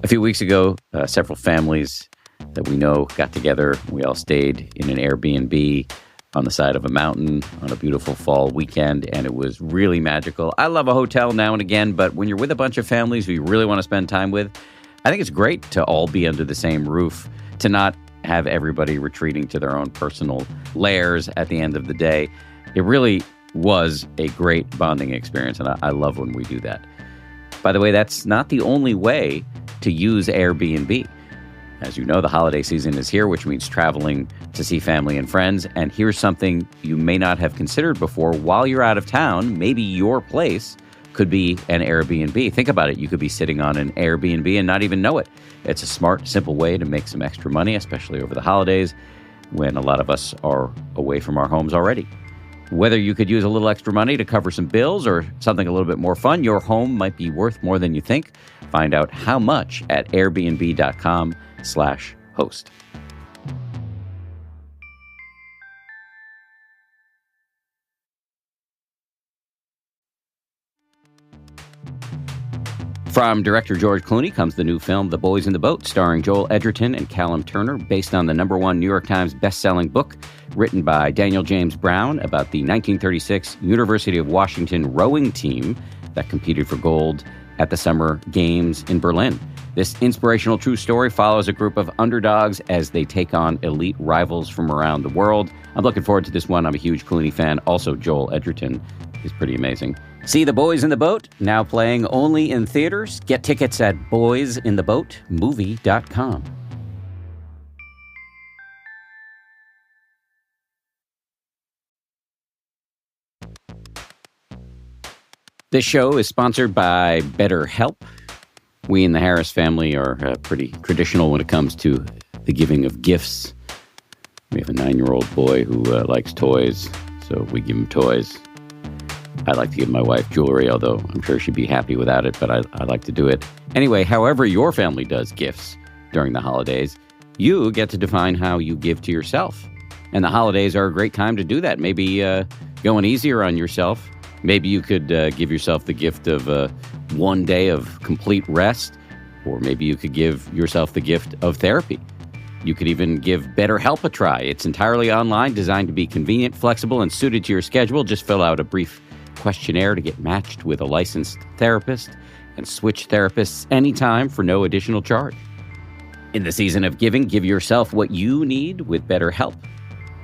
A few weeks ago, several families that we know got together. We all stayed in an Airbnb on the side of a mountain on a beautiful fall weekend, and it was really magical. I love a hotel now and again, but when you're with a bunch of families who you really want to spend time with, I think it's great to all be under the same roof, to not have everybody retreating to their own personal lairs at the end of the day. It really was a great bonding experience, and I love when we do that. By the way, that's not the only way to use Airbnb. As you know, the holiday season is here, which means traveling to see family and friends. And here's something you may not have considered before. While you're out of town, maybe your place could be an Airbnb. Think about it. You could be sitting on an Airbnb and not even know it. It's a smart, simple way to make some extra money, especially over the holidays when a lot of us are away from our homes already. Whether you could use a little extra money to cover some bills or something a little bit more fun, your home might be worth more than you think. Find out how much at airbnb.com/host. From director George Clooney comes the new film The Boys in the Boat, starring Joel Edgerton and Callum Turner, based on the #1 New York Times best-selling book written by Daniel James Brown about the 1936 University of Washington rowing team that competed for gold at the Summer Games in Berlin. This inspirational true story follows a group of underdogs as they take on elite rivals from around the world. I'm looking forward to this one. I'm a huge Clooney fan. Also, Joel Edgerton is pretty amazing. See The Boys in the Boat, now playing only in theaters. Get tickets at boysintheboatmovie.com. This show is sponsored by BetterHelp. We in the Harris family are pretty traditional when it comes to the giving of gifts. We have a 9-year-old boy who likes toys, so we give him toys. I like to give my wife jewelry, although I'm sure she'd be happy without it, but I like to do it. Anyway, however your family does gifts during the holidays, you get to define how you give to yourself. And the holidays are a great time to do that. Maybe going easier on yourself. Maybe you could give yourself the gift of one day of complete rest, or maybe you could give yourself the gift of therapy. You could even give BetterHelp a try. It's entirely online, designed to be convenient, flexible, and suited to your schedule. Just fill out a brief questionnaire to get matched with a licensed therapist and switch therapists anytime for no additional charge. In the season of giving, give yourself what you need with BetterHelp.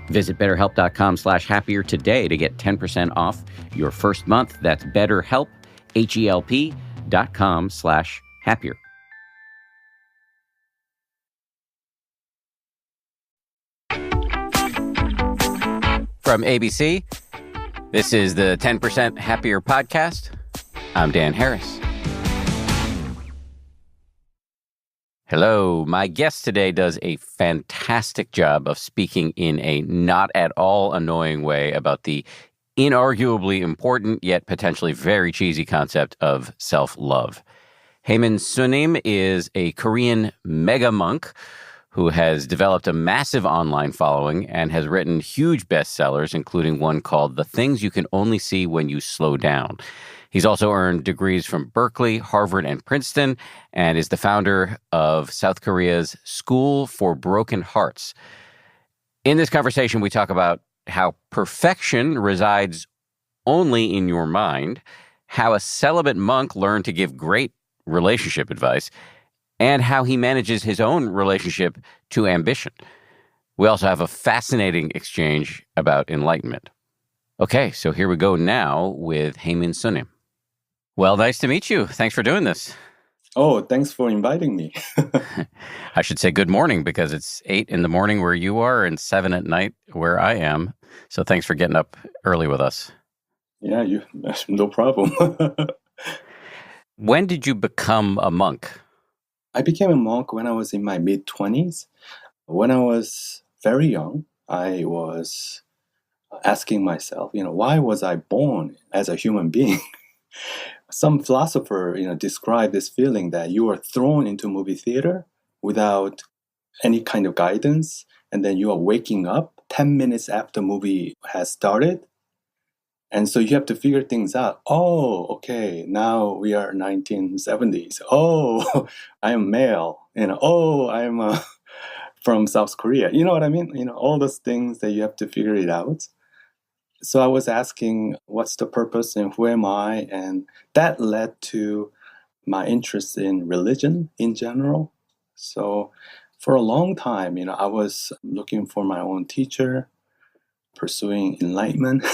Visit BetterHelp.com/happier today to get 10% off your first month. That's BetterHelp, HELP.com/happier. From ABC, this is the 10% Happier podcast. I'm Dan Harris. Hello. My guest today does a fantastic job of speaking in a not at all annoying way about the inarguably important yet potentially very cheesy concept of self-love. Haemin Sunim is a Korean mega monk who has developed a massive online following and has written huge bestsellers, including one called The Things You Can Only See When You Slow Down. He's also earned degrees from Berkeley, Harvard, and Princeton, and is the founder of South Korea's School for Broken Hearts. In this conversation, we talk about how perfection resides only in your mind, how a celibate monk learned to give great relationship advice, and how he manages his own relationship to ambition. We also have a fascinating exchange about enlightenment. Okay, so here we go now with Haemin Sunim. Well, nice to meet you. Thanks for doing this. Oh, thanks for inviting me. I should say good morning because it's 8 in the morning where you are and 7 at night where I am. So thanks for getting up early with us. Yeah, no problem. When did you become a monk? I became a monk when I was in my mid-20s. When I was very young, I was asking myself, why was I born as a human being? Some philosopher, described this feeling that you are thrown into a movie theater without any kind of guidance, and then you are waking up 10 minutes after the movie has started, And so you have to figure things out. Oh, okay, now we are 1970s. Oh, I am male. Oh, I'm from South Korea. You know what I mean? All those things that you have to figure it out. So I was asking, what's the purpose and who am I? And that led to my interest in religion in general. So for a long time, I was looking for my own teacher, pursuing enlightenment,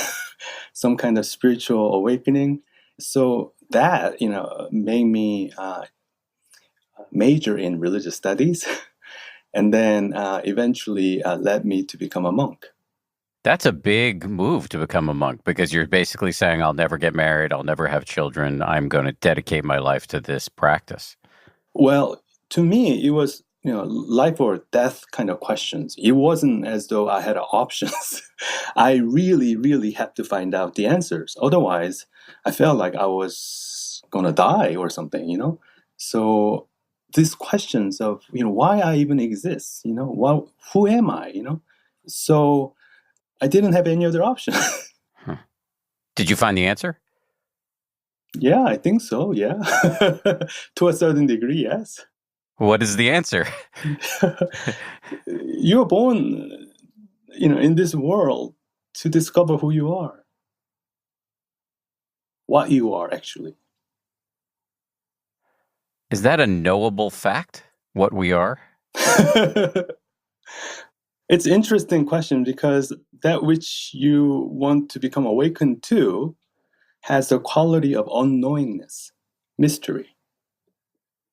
some kind of spiritual awakening. So that, made me major in religious studies, and then eventually led me to become a monk. That's a big move to become a monk, because you're basically saying, I'll never get married, I'll never have children, I'm going to dedicate my life to this practice. Well, to me, it was, life or death kind of questions. It wasn't as though I had options. I really, really had to find out the answers. Otherwise, I felt like I was going to die or something. So these questions of, why I even exist, who am I, So I didn't have any other option. Huh. Did you find the answer? Yeah, I think so. Yeah. To a certain degree, yes. What is the answer? You were born, in this world to discover who you are, what you are actually. Is that a knowable fact, what we are? It's an interesting question, because that which you want to become awakened to has the quality of unknowingness, mystery.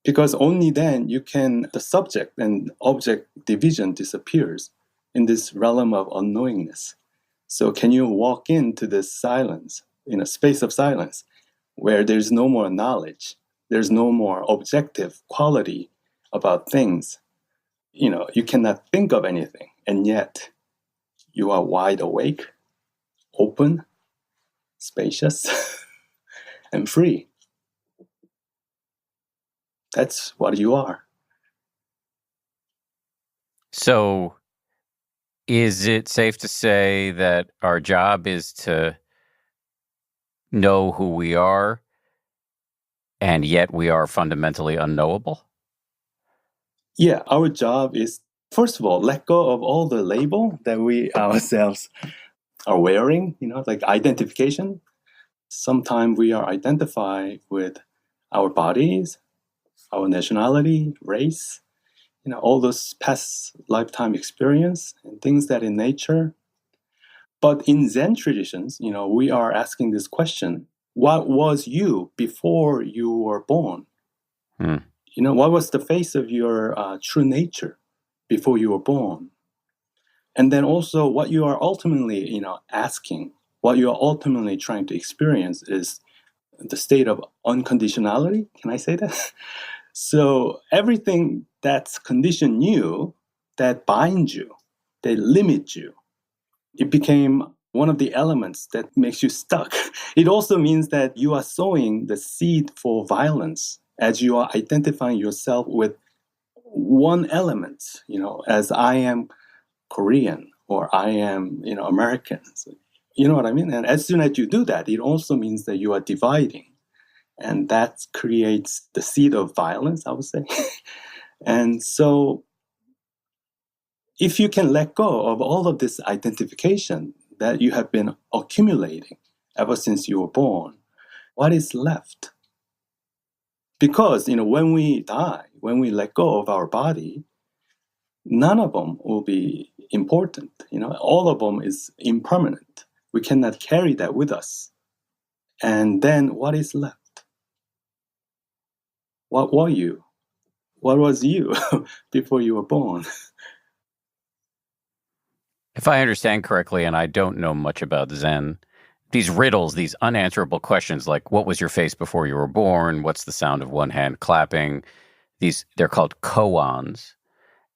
Because only then the subject and object division disappears in this realm of unknowingness. So can you walk into this silence, in a space of silence, where there's no more knowledge, there's no more objective quality about things? You cannot think of anything, and yet you are wide awake, open, spacious, and free. That's what you are. So is it safe to say that our job is to know who we are, and yet we are fundamentally unknowable? Yeah, our job is, first of all, let go of all the label that we ourselves are wearing, like identification. Sometimes we are identified with our bodies, our nationality, race, all those past lifetime experience and things that in nature. But in Zen traditions, we are asking this question: what was you before you were born? Hmm. What was the face of your true nature before you were born? And then also, what you are ultimately, asking, what you are ultimately trying to experience is the state of unconditionality. Can I say that? So everything that's conditioned you, that binds you, that limits you, it became one of the elements that makes you stuck. It also means that you are sowing the seed for violence as you are identifying yourself with one element, as I am Korean or I am, American. So, you know what I mean? And as soon as you do that, it also means that you are dividing. And that creates the seed of violence, I would say. And so if you can let go of all of this identification that you have been accumulating ever since you were born, what is left? Because, when we die, when we let go of our body, none of them will be important. All of them is impermanent. We cannot carry that with us. And then what is left? What were you? What was you before you were born? If I understand correctly, and I don't know much about Zen, these riddles, these unanswerable questions like, what was your face before you were born? What's the sound of one hand clapping? They're called koans,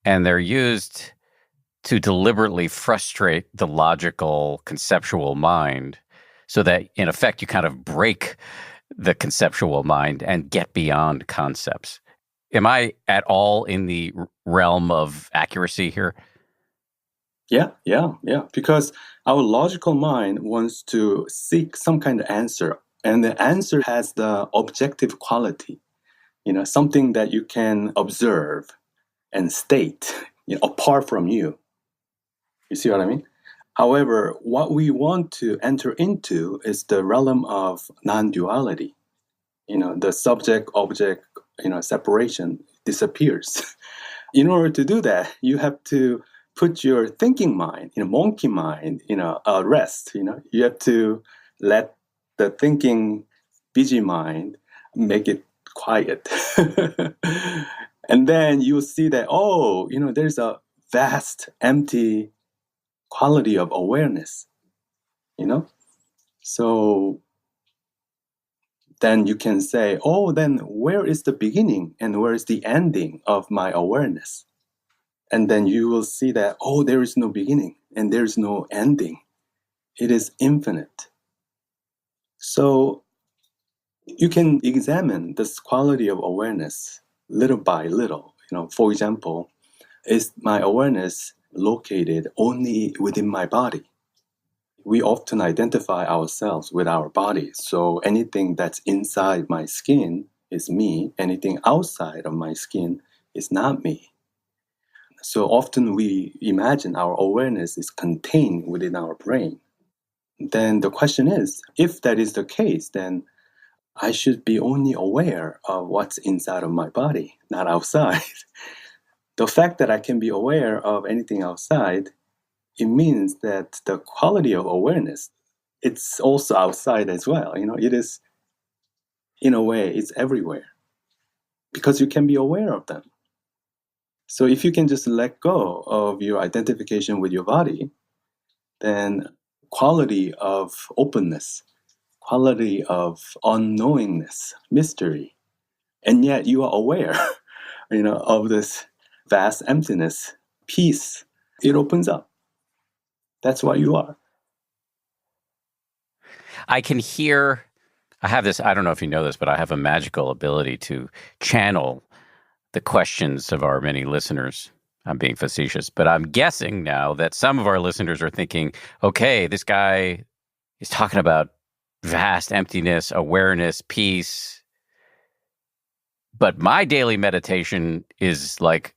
and they're used to deliberately frustrate the logical, conceptual mind, so that, in effect, you kind of break the conceptual mind and get beyond concepts. Am I at all in the realm of accuracy here? Yeah. Because our logical mind wants to seek some kind of answer, and the answer has the objective quality, something that you can observe and state, apart from you. You see what I mean? However, what we want to enter into is the realm of non-duality. The subject-object, separation disappears. In order to do that, you have to put your thinking mind, monkey mind, rest. You have to let the thinking busy mind make it quiet. And then you'll see that, there's a vast, empty quality of awareness, you know? So then you can say, then where is the beginning and where is the ending of my awareness? And then you will see that, there is no beginning and there is no ending. It is infinite. So you can examine this quality of awareness little by little. For example, is my awareness located only within my body? We often identify ourselves with our body. So anything that's inside my skin is me. Anything outside of my skin is not me. So often we imagine our awareness is contained within our brain. Then the question is, if that is the case, then I should be only aware of what's inside of my body, not outside. The fact that I can be aware of anything outside, it means that the quality of awareness, it's also outside as well. It is, in a way, it's everywhere because you can be aware of them. So if you can just let go of your identification with your body, then quality of openness, quality of unknowingness, mystery, and yet you are aware, of this vast emptiness, peace, it opens up. That's what you are. I can hear, I have this, I don't know if you know this, but I have a magical ability to channel the questions of our many listeners. I'm being facetious, but I'm guessing now that some of our listeners are thinking, okay, this guy is talking about vast emptiness, awareness, peace. But my daily meditation is like,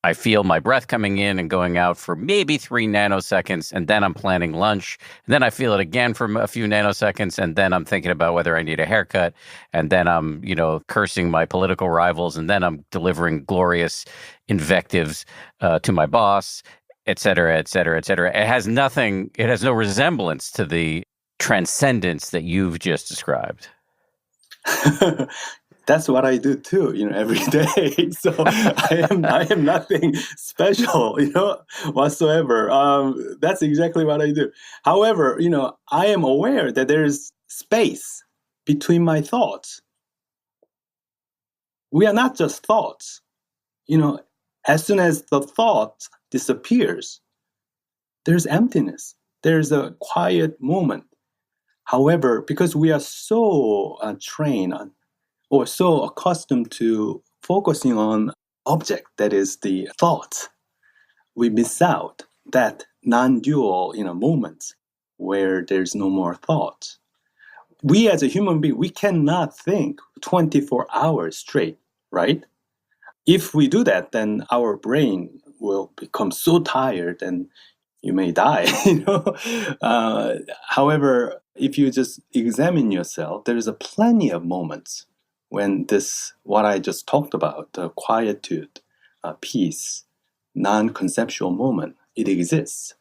I feel my breath coming in and going out for maybe 3 nanoseconds, and then I'm planning lunch. And then I feel it again for a few nanoseconds, and then I'm thinking about whether I need a haircut. And then I'm, cursing my political rivals, and then I'm delivering glorious invectives to my boss, et cetera, et cetera, et cetera. It has no resemblance to the transcendence that you've just described. That's what I do too, every day. So I am nothing special, whatsoever. That's exactly what I do. However, I am aware that there's space between my thoughts. We are not just thoughts. As soon as the thought disappears, there's emptiness. There's a quiet moment. However, because we are so trained on or so accustomed to focusing on object that is the thought, we miss out that non-dual moments where there's no more thought. We as a human being, we cannot think 24 hours straight, right? If we do that, then our brain will become so tired and you may die. However, if you just examine yourself, there is a plenty of moments when this, what I just talked about, the quietude, peace, non-conceptual moment, it exists.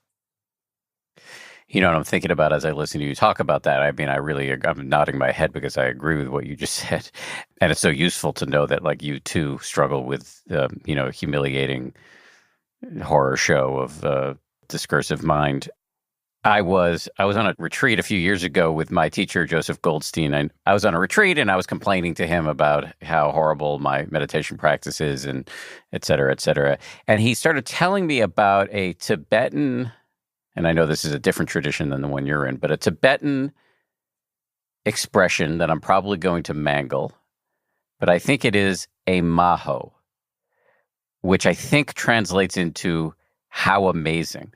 What I'm thinking about as I listen to you talk about that, I'm nodding my head because I agree with what you just said. And it's so useful to know that, like, you too struggle with, humiliating horror show of discursive mind. I was on a retreat a few years ago with my teacher, Joseph Goldstein. And I was on a retreat and I was complaining to him about how horrible my meditation practice is and et cetera, et cetera. And he started telling me about a Tibetan, and I know this is a different tradition than the one you're in, but a Tibetan expression that I'm probably going to mangle, but I think it is a maho, which I think translates into how amazing.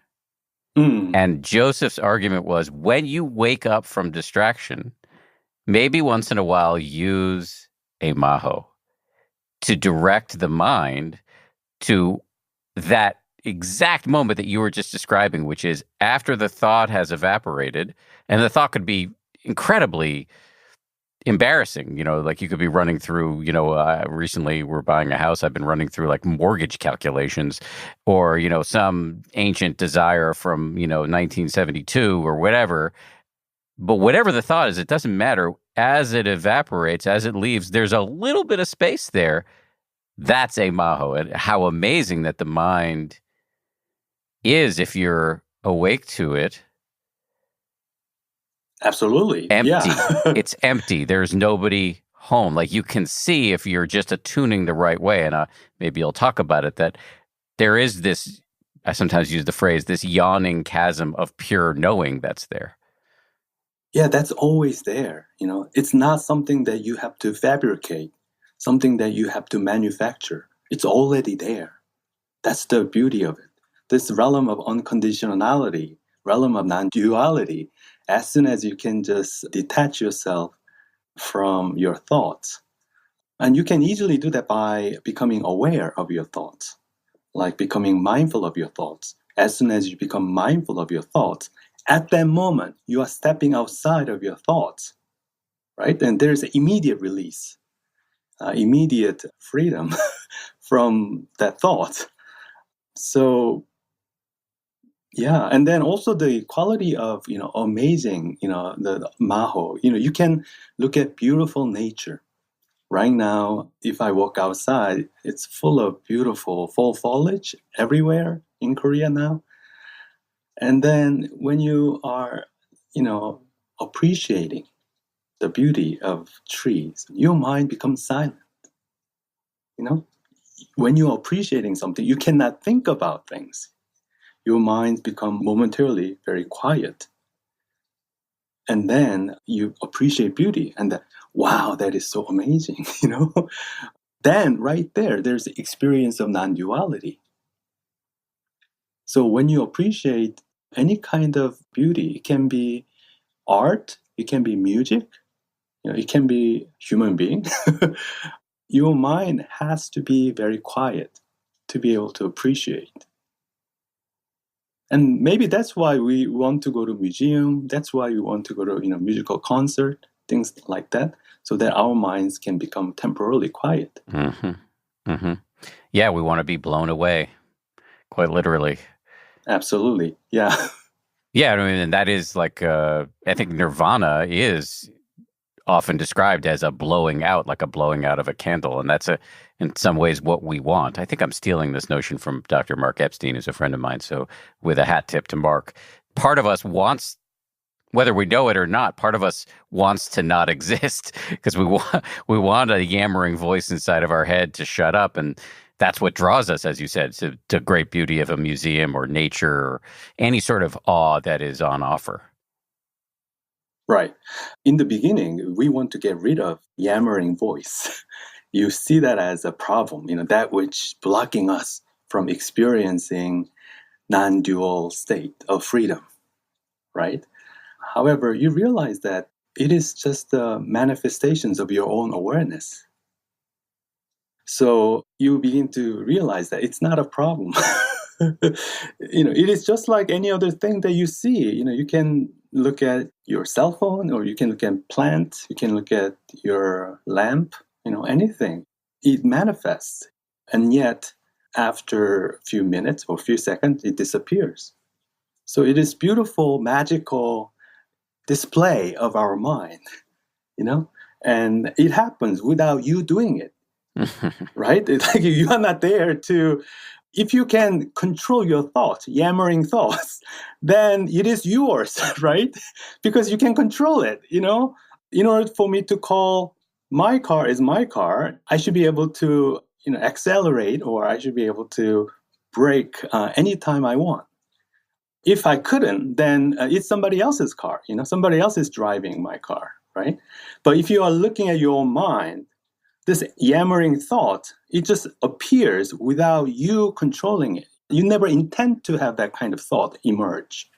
Mm. And Joseph's argument was when you wake up from distraction, maybe once in a while use a maho to direct the mind to that exact moment that you were just describing, which is after the thought has evaporated, and the thought could be incredibly embarrassing. Like you could be running through, recently we're buying a house. I've been running through like mortgage calculations or, some ancient desire from, 1972 or whatever. But whatever the thought is, it doesn't matter. As it evaporates, as it leaves, there's a little bit of space there. That's a maho. And how amazing that the mind is, if you're awake to it, Absolutely. Yeah. empty. It's empty. There's nobody home. Like you can see if you're just attuning the right way. And maybe you'll talk about it, that there is this, I sometimes use the phrase, this yawning chasm of pure knowing that's there. Yeah, that's always there. It's not something that you have to fabricate, something that you have to manufacture. It's already there. That's the beauty of it. This realm of unconditionality, realm of non-duality, as soon as you can just detach yourself from your thoughts. And you can easily do that by becoming aware of your thoughts, like becoming mindful of your thoughts. As soon as you become mindful of your thoughts, at that moment, you are stepping outside of your thoughts, right? And there's an immediate release, immediate freedom from that thought. So, yeah. And then also the quality of, amazing, the maho, you can look at beautiful nature. Right now, if I walk outside, it's full of beautiful fall foliage everywhere in Korea now. And then when you are, appreciating the beauty of trees, your mind becomes silent. When you're appreciating something, you cannot think about things. Your mind becomes momentarily very quiet. And then you appreciate beauty and that, wow, that is so amazing, Then right there's the experience of non-duality. So when you appreciate any kind of beauty, it can be art, it can be music, it can be human being. Your mind has to be very quiet to be able to appreciate. And maybe that's why we want to go to museum. That's why we want to go to musical concert, things like that, so that our minds can become temporarily quiet. Mm-hmm. Mm-hmm. Yeah, we want to be blown away, quite literally. Absolutely, yeah. Yeah, I mean, and that is like, I think nirvana is often described as a blowing out, like a blowing out of a candle. And that's in some ways what we want. I think I'm stealing this notion from Dr. Mark Epstein, who's a friend of mine. So with a hat tip to Mark, part of us wants, whether we know it or not, part of us wants to not exist because we want a yammering voice inside of our head to shut up. And that's what draws us, as you said, to great beauty of a museum or nature or any sort of awe that is on offer. Right. In the beginning, we want to get rid of yammering voice. You see that as a problem, that which blocking us from experiencing non-dual state of freedom, right? However, you realize that it is just the manifestations of your own awareness. So you begin to realize that it's not a problem. It is just like any other thing that you see. You can look at your cell phone, or you can look at plants, you can look at your lamp, anything. It manifests. And yet, after a few minutes or a few seconds, it disappears. So it is beautiful, magical display of our mind, and it happens without you doing it. Right? It's like you are not there to, if you can control your thoughts, yammering thoughts, then it is yours, right? Because you can control it, In order for me to call my car is my car, I should be able to, accelerate, or I should be able to brake anytime I want. If I couldn't, then it's somebody else's car, somebody else is driving my car, right? But if you are looking at your own mind, this yammering thought, it just appears without you controlling it. You never intend to have that kind of thought emerge,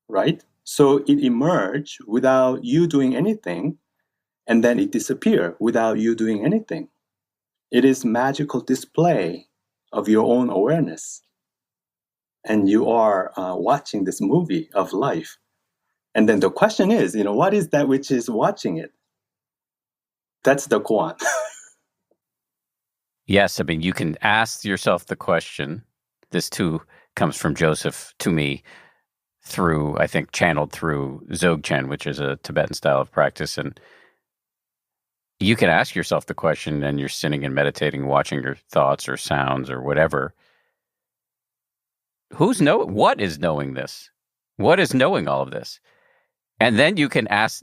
right? So it emerged without you doing anything, and then it disappeared without you doing anything. It is magical display of your own awareness. And you are watching this movie of life. And then the question is, what is that which is watching it? That's the koan. Yes, I mean, you can ask yourself the question. This too comes from Joseph to me through, I think, channeled through Dzogchen, which is a Tibetan style of practice. And you can ask yourself the question, and you're sitting and meditating, watching your thoughts or sounds or whatever. What is knowing this? What is knowing all of this? And then you can ask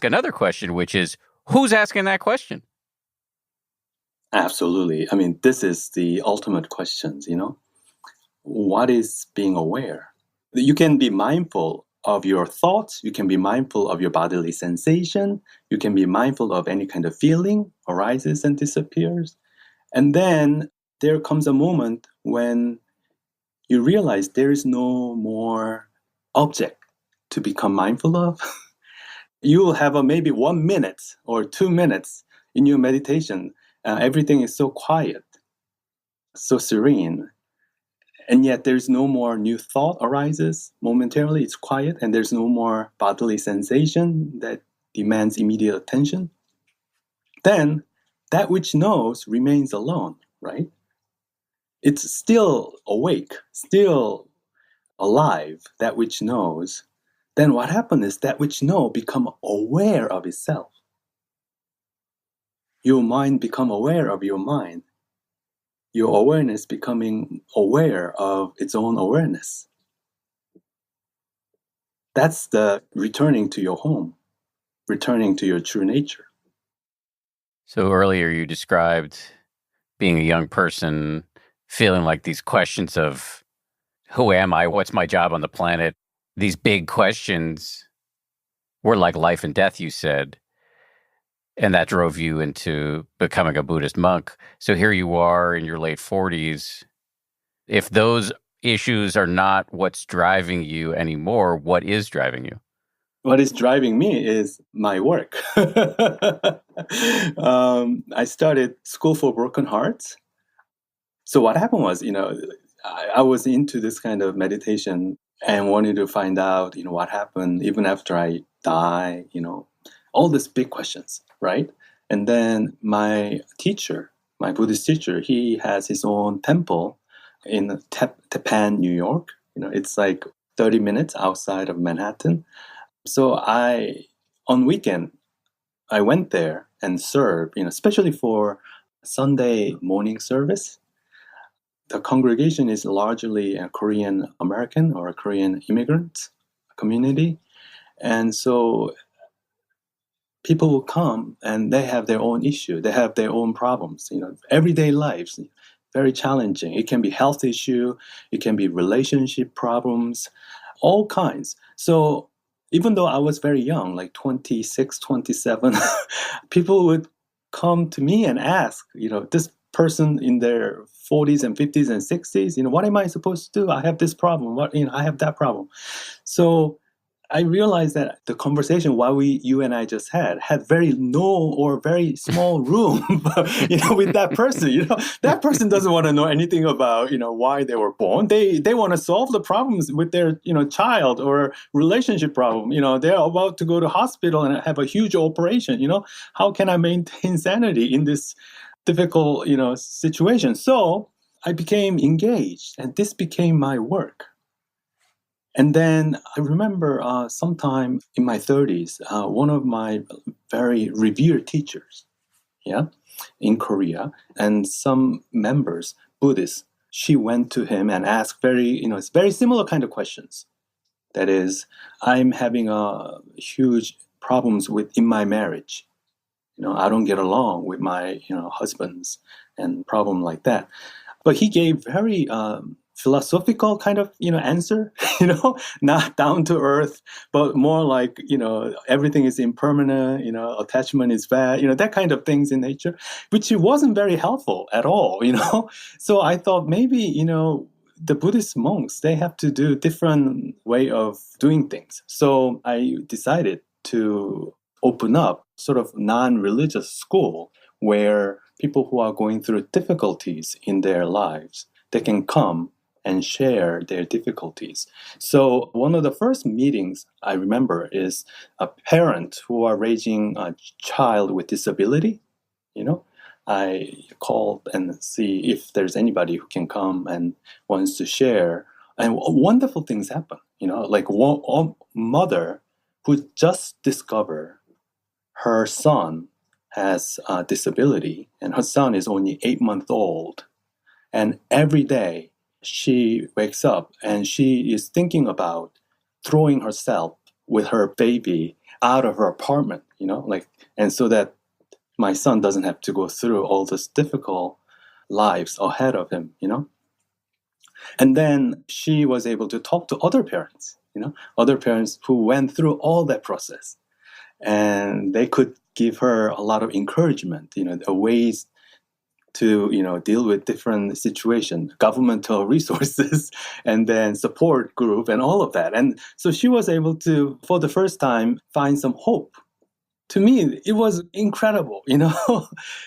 another question, which is, who's asking that question? Absolutely. I mean, this is the ultimate questions, What is being aware? You can be mindful of your thoughts. You can be mindful of your bodily sensation. You can be mindful of any kind of feeling arises and disappears. And then there comes a moment when you realize there is no more object to become mindful of. You will have maybe 1 minute or 2 minutes in your meditation. Everything is so quiet, so serene. And yet there's no more new thought arises momentarily. It's quiet, and there's no more bodily sensation that demands immediate attention. Then that which knows remains alone, right? It's still awake, still alive, that which knows. Then what happens is that which knows become aware of itself. Your mind become aware of your mind. Your awareness becoming aware of its own awareness. That's the returning to your home, returning to your true nature. So earlier you described being a young person, feeling like these questions of, who am I? What's my job on the planet? These big questions were like life and death, you said. And that drove you into becoming a Buddhist monk. So here you are in your late 40s. If those issues are not what's driving you anymore, what is driving you? What is driving me is my work. I started School for Broken Hearts. So what happened was, I was into this kind of meditation and wanted to find out, what happened even after I die, all these big questions, right? And then my teacher, my Buddhist teacher, he has his own temple in Tapan, New York. It's like 30 minutes outside of Manhattan. So on weekend, I went there and served, especially for Sunday morning service. The congregation is largely a Korean American or a Korean immigrant community. And so people will come and they have their own issue. They have their own problems, everyday lives, very challenging. It can be health issue. It can be relationship problems, all kinds. So even though I was very young, like 26, 27, people would come to me and ask, this person in their 40s and 50s and 60s, what am I supposed to do? I have this problem. I have that problem. So I realized that the conversation you and I just had very very small room, with that person. That person doesn't want to know anything about, why they were born. They want to solve the problems with their, child or relationship problem. They're about to go to hospital and have a huge operation. How can I maintain sanity in this difficult, situation? So I became engaged, and this became my work. And then I remember sometime in my 30s, one of my very revered teachers, in Korea, and some members, Buddhists, she went to him and asked it's very similar kind of questions. That is, I'm having huge problems in my marriage. I don't get along with my, husbands and problem like that. But he gave very philosophical kind of, answer, not down to earth, but more like, everything is impermanent, attachment is bad, that kind of things in nature, which wasn't very helpful at all, So I thought maybe, the Buddhist monks, they have to do different way of doing things. So I decided to open up sort of non-religious school where people who are going through difficulties in their lives, they can come and share their difficulties. So one of the first meetings I remember is a parent who are raising a child with disability. I called and see if there's anybody who can come and wants to share. And wonderful things happen. Like one mother who just discovered her son has a disability, and her son is only 8 months old. And every day she wakes up and she is thinking about throwing herself with her baby out of her apartment, and so that my son doesn't have to go through all this difficult lives ahead of him, And then she was able to talk to other parents, other parents who went through all that process. And they could give her a lot of encouragement, the ways to, deal with different situations, governmental resources, and then support group and all of that. And so she was able to, for the first time, find some hope. To me, it was incredible,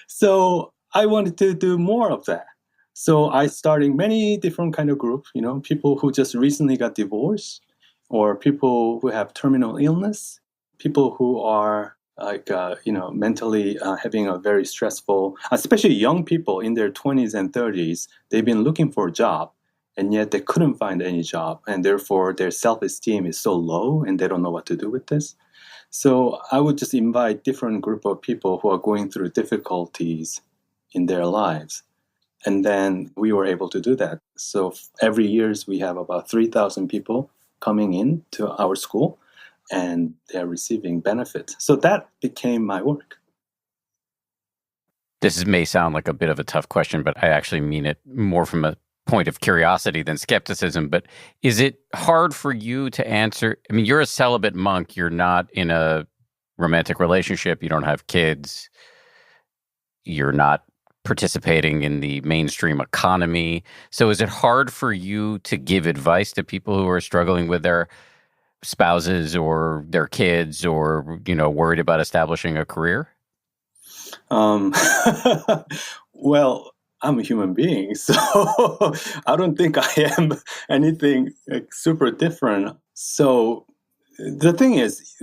So I wanted to do more of that. So I started many different kind of groups, people who just recently got divorced, or people who have terminal illness, people who are mentally having a very stressful, especially young people in their 20s and 30s, they've been looking for a job, and yet they couldn't find any job, and therefore their self-esteem is so low, and they don't know what to do with this. So I would just invite different group of people who are going through difficulties in their lives. And then we were able to do that. So every year we have about 3,000 people coming in to our school, and they're receiving benefits. So that became my work. This may sound like a bit of a tough question, but I actually mean it more from a point of curiosity than skepticism. But is it hard for you to answer? I mean, you're a celibate monk. You're not in a romantic relationship. You don't have kids. You're not participating in the mainstream economy. So is it hard for you to give advice to people who are struggling with their spouses or their kids, or, worried about establishing a career? Well, I'm a human being, so I don't think I am anything super different. So the thing is,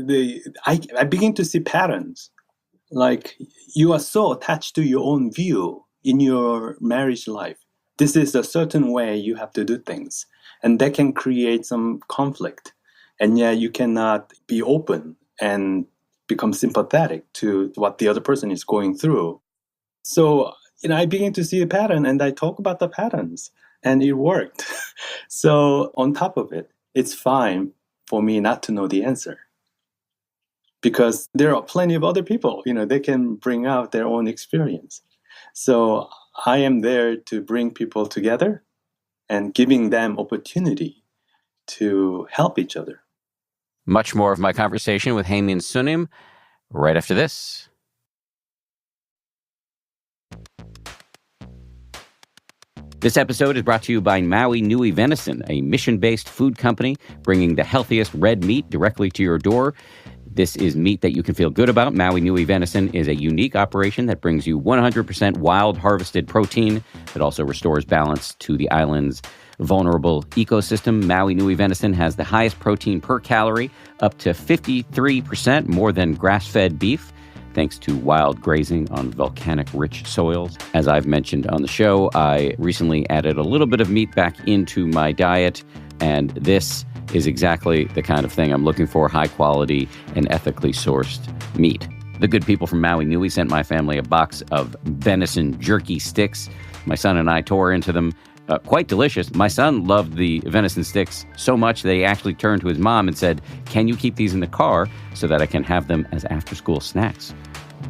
I begin to see patterns. Like, you are so attached to your own view in your marriage life. This is a certain way you have to do things, and that can create some conflict. And yet you cannot be open and become sympathetic to what the other person is going through. So, I begin to see a pattern, and I talk about the patterns, and it worked. So on top of it, it's fine for me not to know the answer, because there are plenty of other people, they can bring out their own experience. So I am there to bring people together and giving them opportunity to help each other. Much more of my conversation with Haemin Sunim right after this. This episode is brought to you by Maui Nui Venison, a mission-based food company bringing the healthiest red meat directly to your door. This is meat that you can feel good about. Maui Nui Venison is a unique operation that brings you 100% wild harvested protein that also restores balance to the island's vulnerable ecosystem. Maui Nui Venison has the highest protein per calorie, up to 53% more than grass-fed beef, thanks to wild grazing on volcanic-rich soils. As I've mentioned on the show, I recently added a little bit of meat back into my diet, and this is exactly the kind of thing I'm looking for: high quality and ethically sourced meat. The good people from Maui Nui sent my family a box of venison jerky sticks. My son and I tore into them. Quite delicious. My son loved the venison sticks so much that he actually turned to his mom and said, "Can you keep these in the car so that I can have them as after-school snacks?"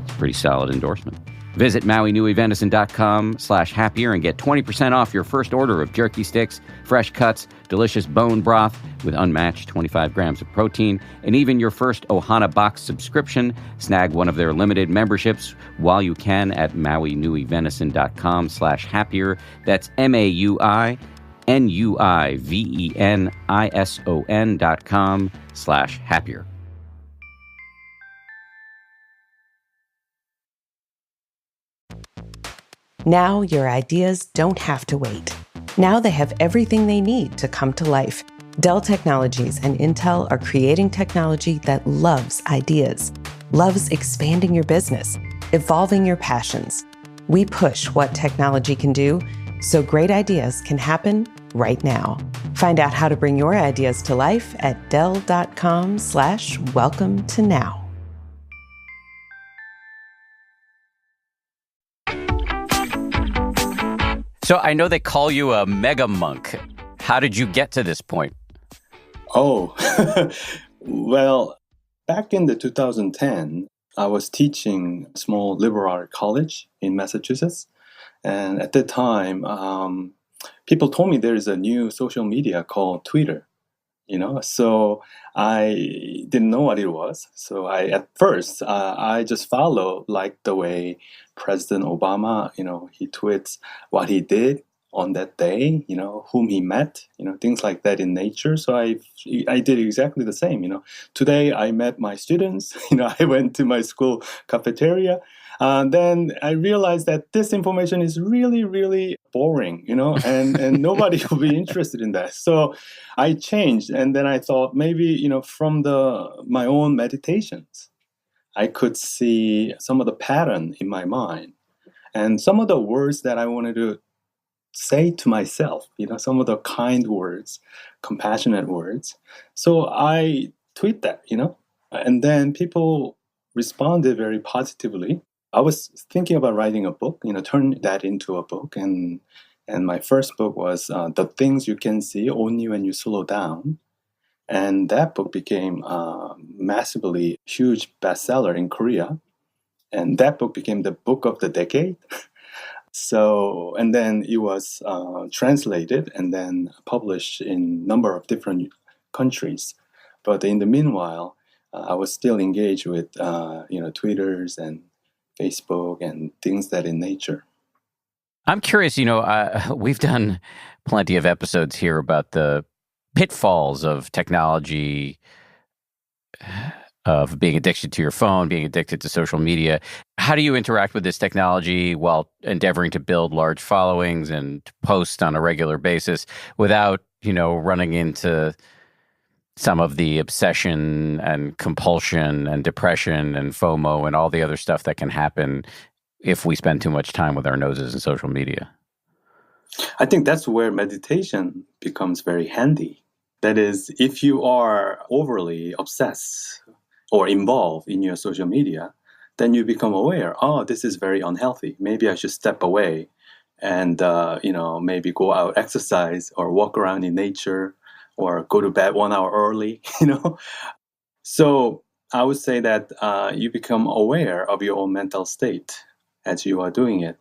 It's a pretty solid endorsement. Visit MauiNuiVenison.com/happier and get 20% off your first order of jerky sticks, fresh cuts, delicious bone broth with unmatched 25 grams of protein, and even your first Ohana Box subscription. Snag one of their limited memberships while you can at MauiNuiVenison.com/happier. That's MauiNuiVenison.com/happier. Now your ideas don't have to wait. Now they have everything they need to come to life. Dell Technologies and Intel are creating technology that loves ideas, loves expanding your business, evolving your passions. We push what technology can do so great ideas can happen right now. Find out how to bring your ideas to life at dell.com/welcome to now. So I know they call you a mega monk. How did you get to this point? Oh, well, back in the 2010, I was teaching a small liberal art college in Massachusetts. And at that time, people told me there is a new social media called Twitter, so I didn't know what it was. So at first, I just follow like the way President Obama, he tweets what he did on that day, whom he met, things like that in nature. So I did exactly the same, Today I met my students, I went to my school cafeteria. Then I realized that this information is really, really boring, and nobody will be interested in that. So I changed, and then I thought maybe, from my own meditations, I could see some of the pattern in my mind and some of the words that I wanted to say to myself, some of the kind words, compassionate words. So I tweet that, and then people responded very positively. I was thinking about writing a book, turn that into a book. And my first book was The Things You Can See Only When You Slow Down. And that book became a massively huge bestseller in Korea. And that book became the book of the decade. So, and then it was translated and then published in a number of different countries. But in the meanwhile, I was still engaged with, Twitters and Facebook and things that in nature. I'm curious, we've done plenty of episodes here about the pitfalls of technology, of being addicted to your phone, being addicted to social media. How do you interact with this technology while endeavoring to build large followings and to post on a regular basis without, running into some of the obsession and compulsion and depression and FOMO and all the other stuff that can happen if we spend too much time with our noses in social media? I think that's where meditation becomes very handy. That is, if you are overly obsessed or involved in your social media, then you become aware, oh, this is very unhealthy. Maybe I should step away and, maybe go out, exercise or walk around in nature or go to bed 1 hour early, So I would say that you become aware of your own mental state as you are doing it.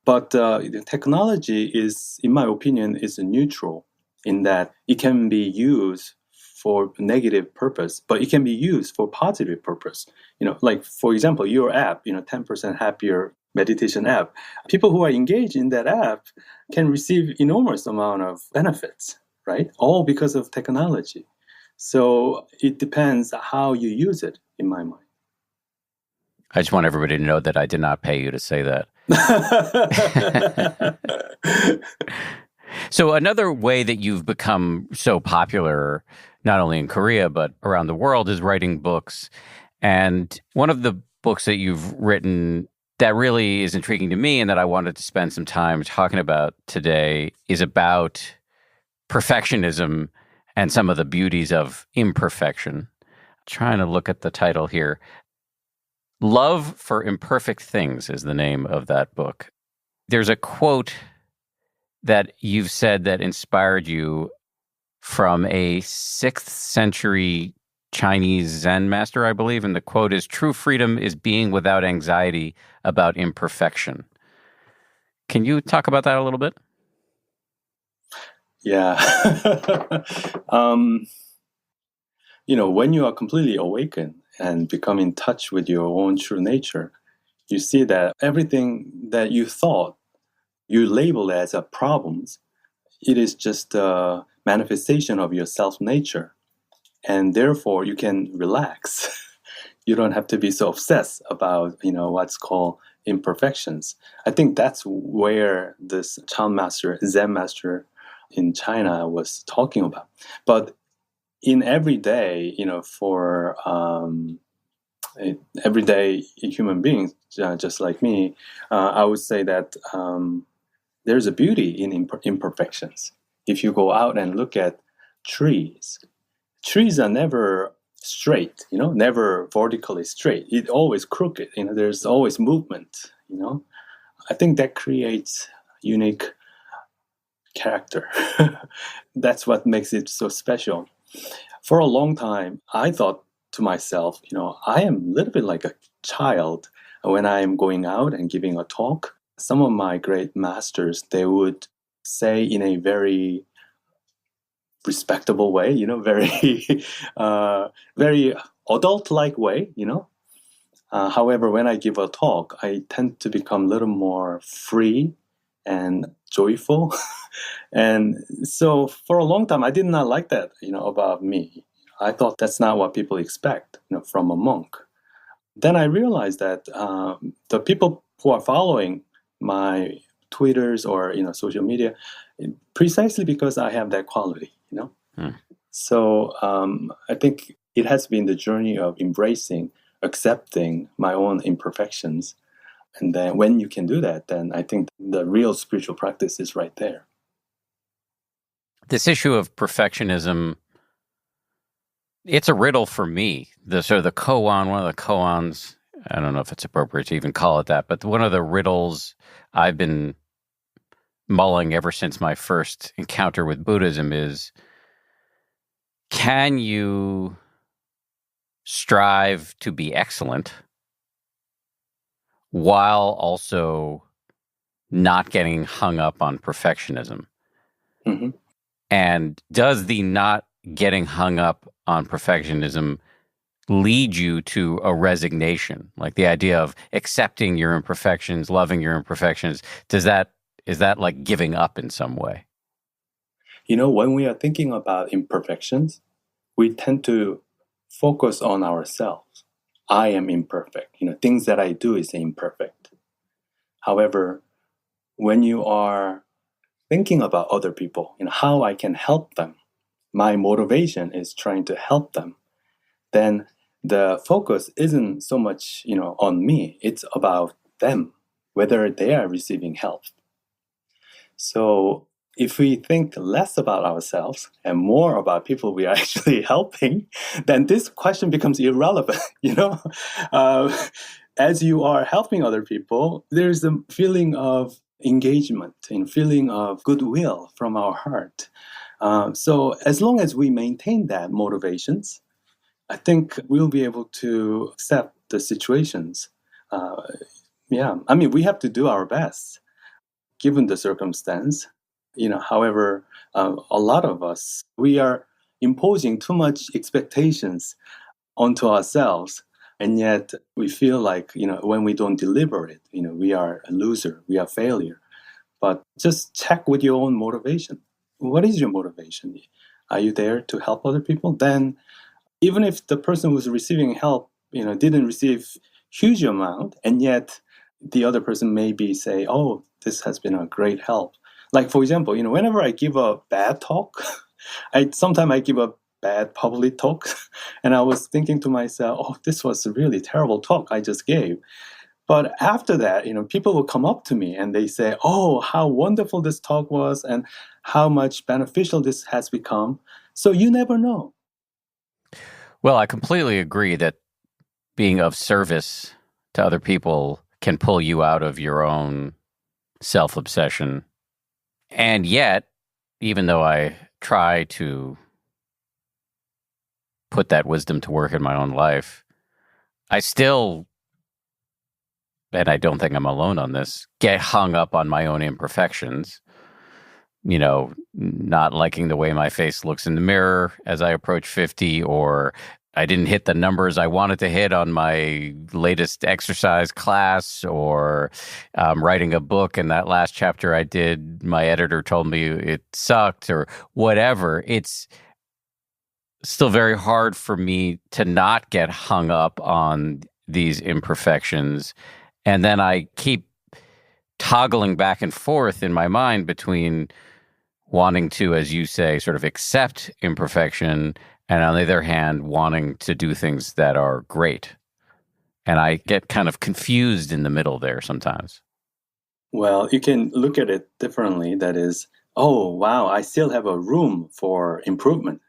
But the technology is, in my opinion, is neutral in that it can be used for negative purpose, but it can be used for positive purpose. Like, for example, your app, 10% Happier meditation app. People who are engaged in that app can receive enormous amount of benefits, right? All because of technology. So it depends how you use it, in my mind. I just want everybody to know that I did not pay you to say that. So another way that you've become so popular, not only in Korea, but around the world, is writing books. And one of the books that you've written that really is intriguing to me and that I wanted to spend some time talking about today is about perfectionism and some of the beauties of imperfection. Trying to look at the title here. Love for Imperfect Things is the name of that book. There's a quote that you've said that inspired you from a 6th century Chinese Zen master, I believe, and the quote is, "True freedom is being without anxiety about imperfection." Can you talk about that a little bit? Yeah. When you are completely awakened and become in touch with your own true nature, you see that everything that you thought you labeled as a problems, it is just a manifestation of your self nature. And therefore you can relax. You don't have to be so obsessed about, what's called imperfections. I think that's where this Chan master, Zen master in China was talking about. But in everyday, for everyday human beings, just like me, I would say that there's a beauty in imperfections. If you go out and look at trees, trees are never straight, never vertically straight. It's always crooked. There's always movement. I think that creates unique character. That's what makes it so special. For a long time, I thought to myself, I am a little bit like a child when I am going out and giving a talk. Some of my great masters, they would say in a very respectable way, very, very adult-like way. However, when I give a talk, I tend to become a little more free and joyful. And so for a long time, I did not like that, about me. I thought that's not what people expect, from a monk. Then I realized that the people who are following my Twitters or social media, precisely because I have that quality. Hmm. So I think it has been the journey of embracing, accepting my own imperfections. And then when you can do that, then I think the real spiritual practice is right there. This issue of perfectionism, it's a riddle for me. One of the koans, I don't know if it's appropriate to even call it that, but one of the riddles I've been mulling ever since my first encounter with Buddhism is, can you strive to be excellent while also not getting hung up on perfectionism? Mm-hmm. And does the not getting hung up on perfectionism lead you to a resignation? Like the idea of accepting your imperfections, loving your imperfections, is that like giving up in some way? When we are thinking about imperfections, we tend to focus on ourselves. I am imperfect. Things that I do is imperfect. However, when you are thinking about other people, how I can help them, my motivation is trying to help them, then the focus isn't so much, on me. It's about them, whether they are receiving help. So if we think less about ourselves and more about people we are actually helping, then this question becomes irrelevant. As you are helping other people, there's a feeling of engagement and feeling of goodwill from our heart. So as long as we maintain that motivations, I think we'll be able to accept the situations. We have to do our best given the circumstance. However, a lot of us, we are imposing too much expectations onto ourselves. And yet we feel like, when we don't deliver it, we are a loser, we are a failure. But just check with your own motivation. What is your motivation? Are you there to help other people? Then even if the person who's receiving help, didn't receive huge amount, and yet the other person maybe say, oh, this has been a great help. Like, for example, whenever I give a bad talk, sometimes I give a bad public talk, and I was thinking to myself, oh, this was a really terrible talk I just gave. But after that, people will come up to me and they say, oh, how wonderful this talk was and how much beneficial this has become. So you never know. Well, I completely agree that being of service to other people can pull you out of your own self-obsession. And yet, even though I try to put that wisdom to work in my own life, I still, and I don't think I'm alone on this, get hung up on my own imperfections. Not liking the way my face looks in the mirror as I approach 50, or I didn't hit the numbers I wanted to hit on my latest exercise class, or writing a book and that last chapter I did, my editor told me it sucked, or whatever. It's still very hard for me to not get hung up on these imperfections. And then I keep toggling back and forth in my mind between wanting to, as you say, sort of accept imperfection, and on the other hand, wanting to do things that are great. And I get kind of confused in the middle there sometimes. Well, you can look at it differently. That is, oh, wow, I still have a room for improvement.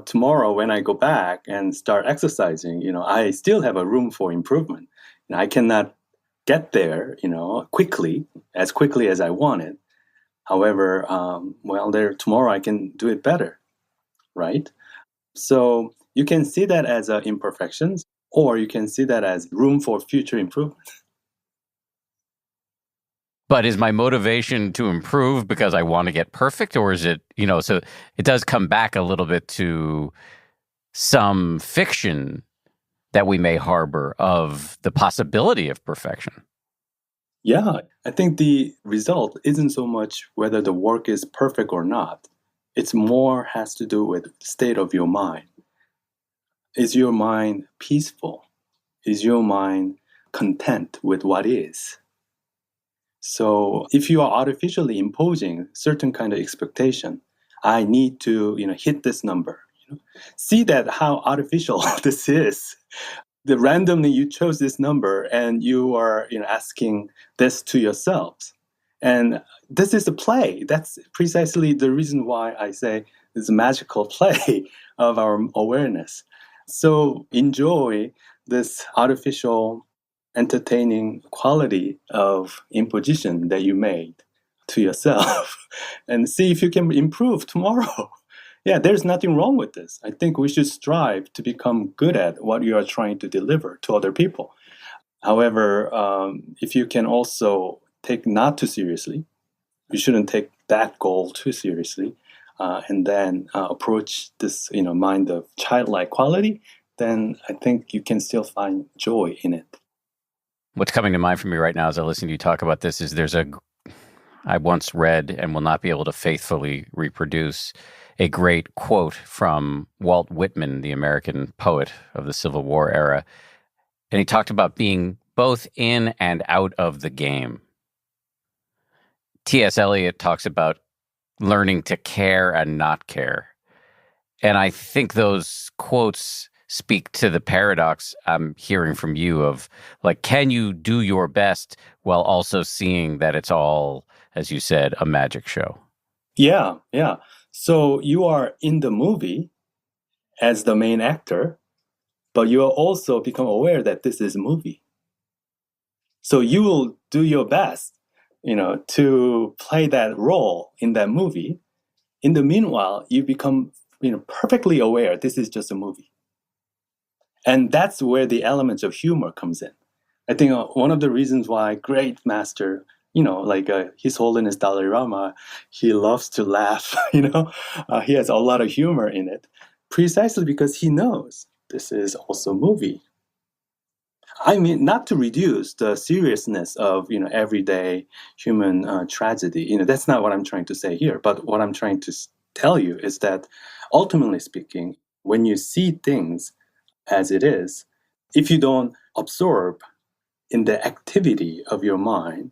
Tomorrow when I go back and start exercising, I still have a room for improvement. I cannot get there, as quickly as I wanted. However, tomorrow I can do it better, right? So you can see that as imperfections, or you can see that as room for future improvement. But is my motivation to improve because I want to get perfect, or is it, so it does come back a little bit to some fiction that we may harbor of the possibility of perfection? Yeah, I think the result isn't so much whether the work is perfect or not. It's more has to do with the state of your mind. Is your mind peaceful? Is your mind content with what is? So if you are artificially imposing certain kind of expectation, I need to, hit this number. See that how artificial this is. The randomly you chose this number and you are asking this to yourselves. And this is a play. That's precisely the reason why I say it's a magical play of our awareness. So enjoy this artificial, entertaining quality of imposition that you made to yourself and see if you can improve tomorrow. Yeah, there's nothing wrong with this. I think we should strive to become good at what you are trying to deliver to other people. However, if you can also take not too seriously, you shouldn't take that goal too seriously, and then approach this, mind of childlike quality, then I think you can still find joy in it. What's coming to mind for me right now as I listen to you talk about this is I once read and will not be able to faithfully reproduce a great quote from Walt Whitman, the American poet of the Civil War era. And he talked about being both in and out of the game. T.S. Eliot talks about learning to care and not care. And I think those quotes speak to the paradox I'm hearing from you of, like, can you do your best while also seeing that it's all, as you said, a magic show? Yeah. So you are in the movie as the main actor, but you will also become aware that this is a movie. So you will do your best, to play that role in that movie. In the meanwhile, you become, perfectly aware this is just a movie. And that's where the elements of humor comes in. I think one of the reasons why great master, like His Holiness Dalai Lama, he loves to laugh, he has a lot of humor in it, precisely because he knows this is also a movie. I mean, not to reduce the seriousness of, everyday human tragedy. That's not what I'm trying to say here. But what I'm trying to tell you is that, ultimately speaking, when you see things as it is, if you don't absorb in the activity of your mind,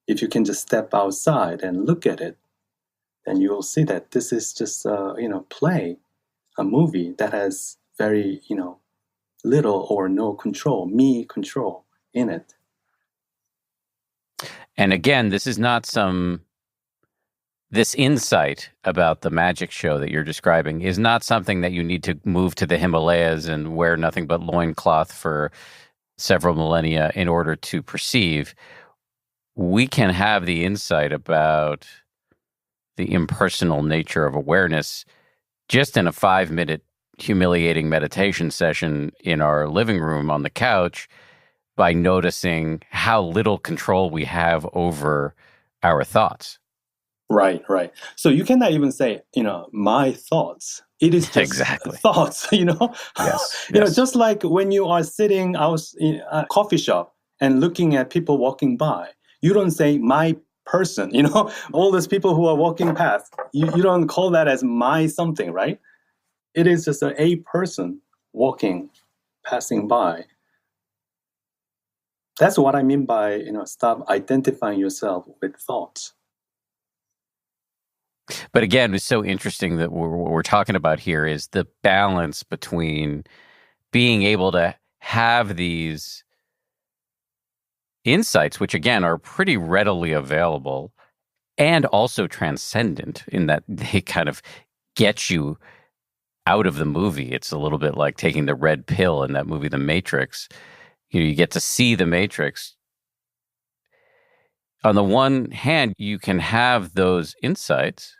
if you can just step outside and look at it, then you will see that this is just play, a movie that has very, little or no control, me control in it. And again, this is not this insight about the magic show that you're describing is not something that you need to move to the Himalayas and wear nothing but loincloth for several millennia in order to perceive. We can have the insight about the impersonal nature of awareness just in a 5-minute humiliating meditation session in our living room on the couch by noticing how little control we have over our thoughts. Right, right. So you cannot even say, my thoughts. It is just Exactly. thoughts, Yes. Yes. just like when you are sitting out in a coffee shop and looking at people walking by, you don't say my person, all those people who are walking past, you don't call that as my something, right? It is just a person walking, passing by. That's what I mean by, stop identifying yourself with thoughts. But again, it's so interesting that what we're talking about here is the balance between being able to have these insights, which again are pretty readily available and also transcendent in that they kind of get you out of the movie. It's a little bit like taking the red pill in that movie, The Matrix. You get to see the Matrix. On the one hand, you can have those insights.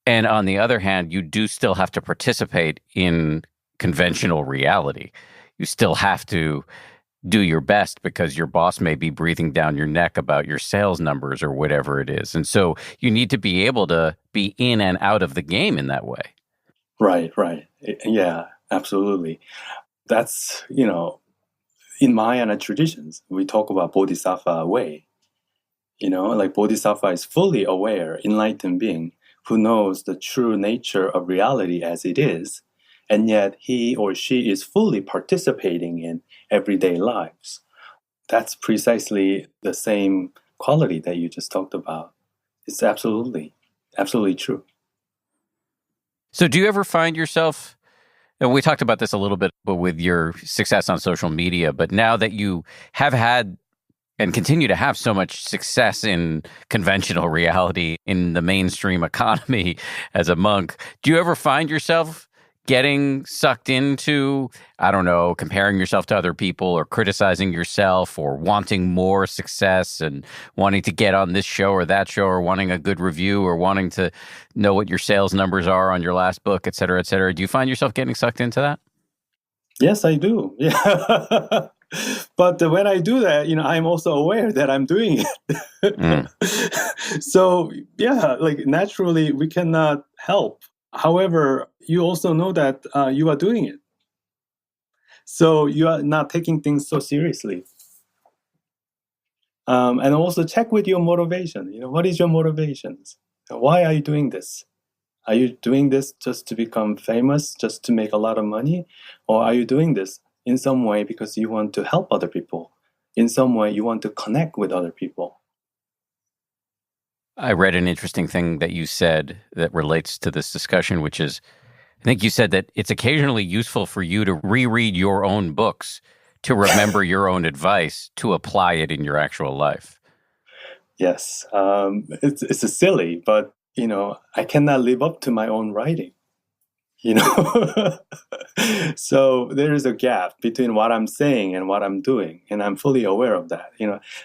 And on the other hand, you do still have to participate in conventional reality. You still have to do your best because your boss may be breathing down your neck about your sales numbers or whatever it is. And so you need to be able to be in and out of the game in that way. Right, right. Yeah, absolutely. That's, in Mahayana traditions, we talk about Bodhisattva way. Like Bodhisattva is fully aware, enlightened being who knows the true nature of reality as it is, and yet he or she is fully participating in everyday lives. That's precisely the same quality that you just talked about. It's absolutely, absolutely true. So do you ever find yourself, and we talked about this a little bit, but with your success on social media, but now that you have had and continue to have so much success in conventional reality in the mainstream economy as a monk, do you ever find yourself getting sucked into, I don't know, comparing yourself to other people or criticizing yourself or wanting more success and wanting to get on this show or that show or wanting a good review or wanting to know what your sales numbers are on your last book, et cetera, et cetera? Do you find yourself getting sucked into that? Yes, I do. Yeah. But when I do that, I'm also aware that I'm doing it. So, yeah, like naturally, we cannot help. However, you also know that you are doing it. So you are not taking things so seriously. And also check with your motivation. What is your motivations? Why are you doing this? Are you doing this just to become famous, just to make a lot of money? Or are you doing this in some way because you want to help other people? In some way, you want to connect with other people? I read an interesting thing that you said that relates to this discussion, which is, I think you said that it's occasionally useful for you to reread your own books to remember your own advice, to apply it in your actual life. Yes. It's a silly, but, I cannot live up to my own writing. So there is a gap between what I'm saying and what I'm doing, and I'm fully aware of that.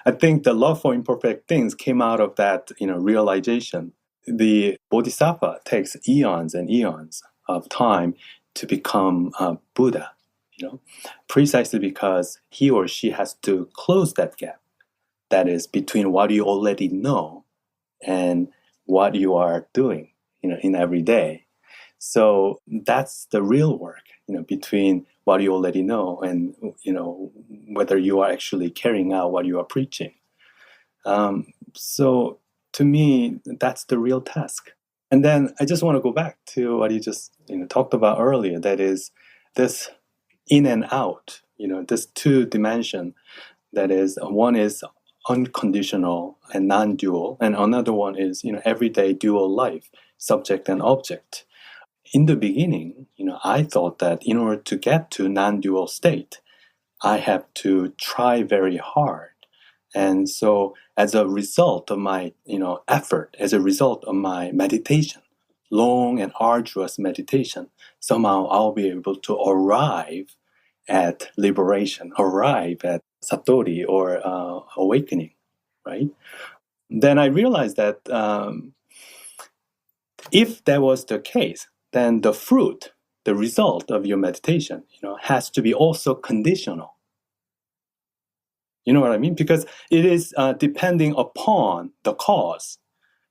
I think the love for imperfect things came out of that, realization. The Bodhisattva takes eons and eons of time to become Buddha, precisely because he or she has to close that gap. That is between what you already know and what you are doing, in every day. So that's the real work, between what you already know and, whether you are actually carrying out what you are preaching. So to me, that's the real task. And then I just want to go back to what you just, talked about earlier. That is this in and out, this two dimension. That is, one is unconditional and non-dual, and another one is, everyday dual life, subject and object. In the beginning, I thought that in order to get to non-dual state, I have to try very hard. And so as a result of my, effort, as a result of my meditation, long and arduous meditation, somehow I'll be able to arrive at liberation, arrive at satori or awakening, right? Then I realized that if that was the case, then the fruit, the result of your meditation, has to be also conditional. You know what I mean? Because it is depending upon the cause,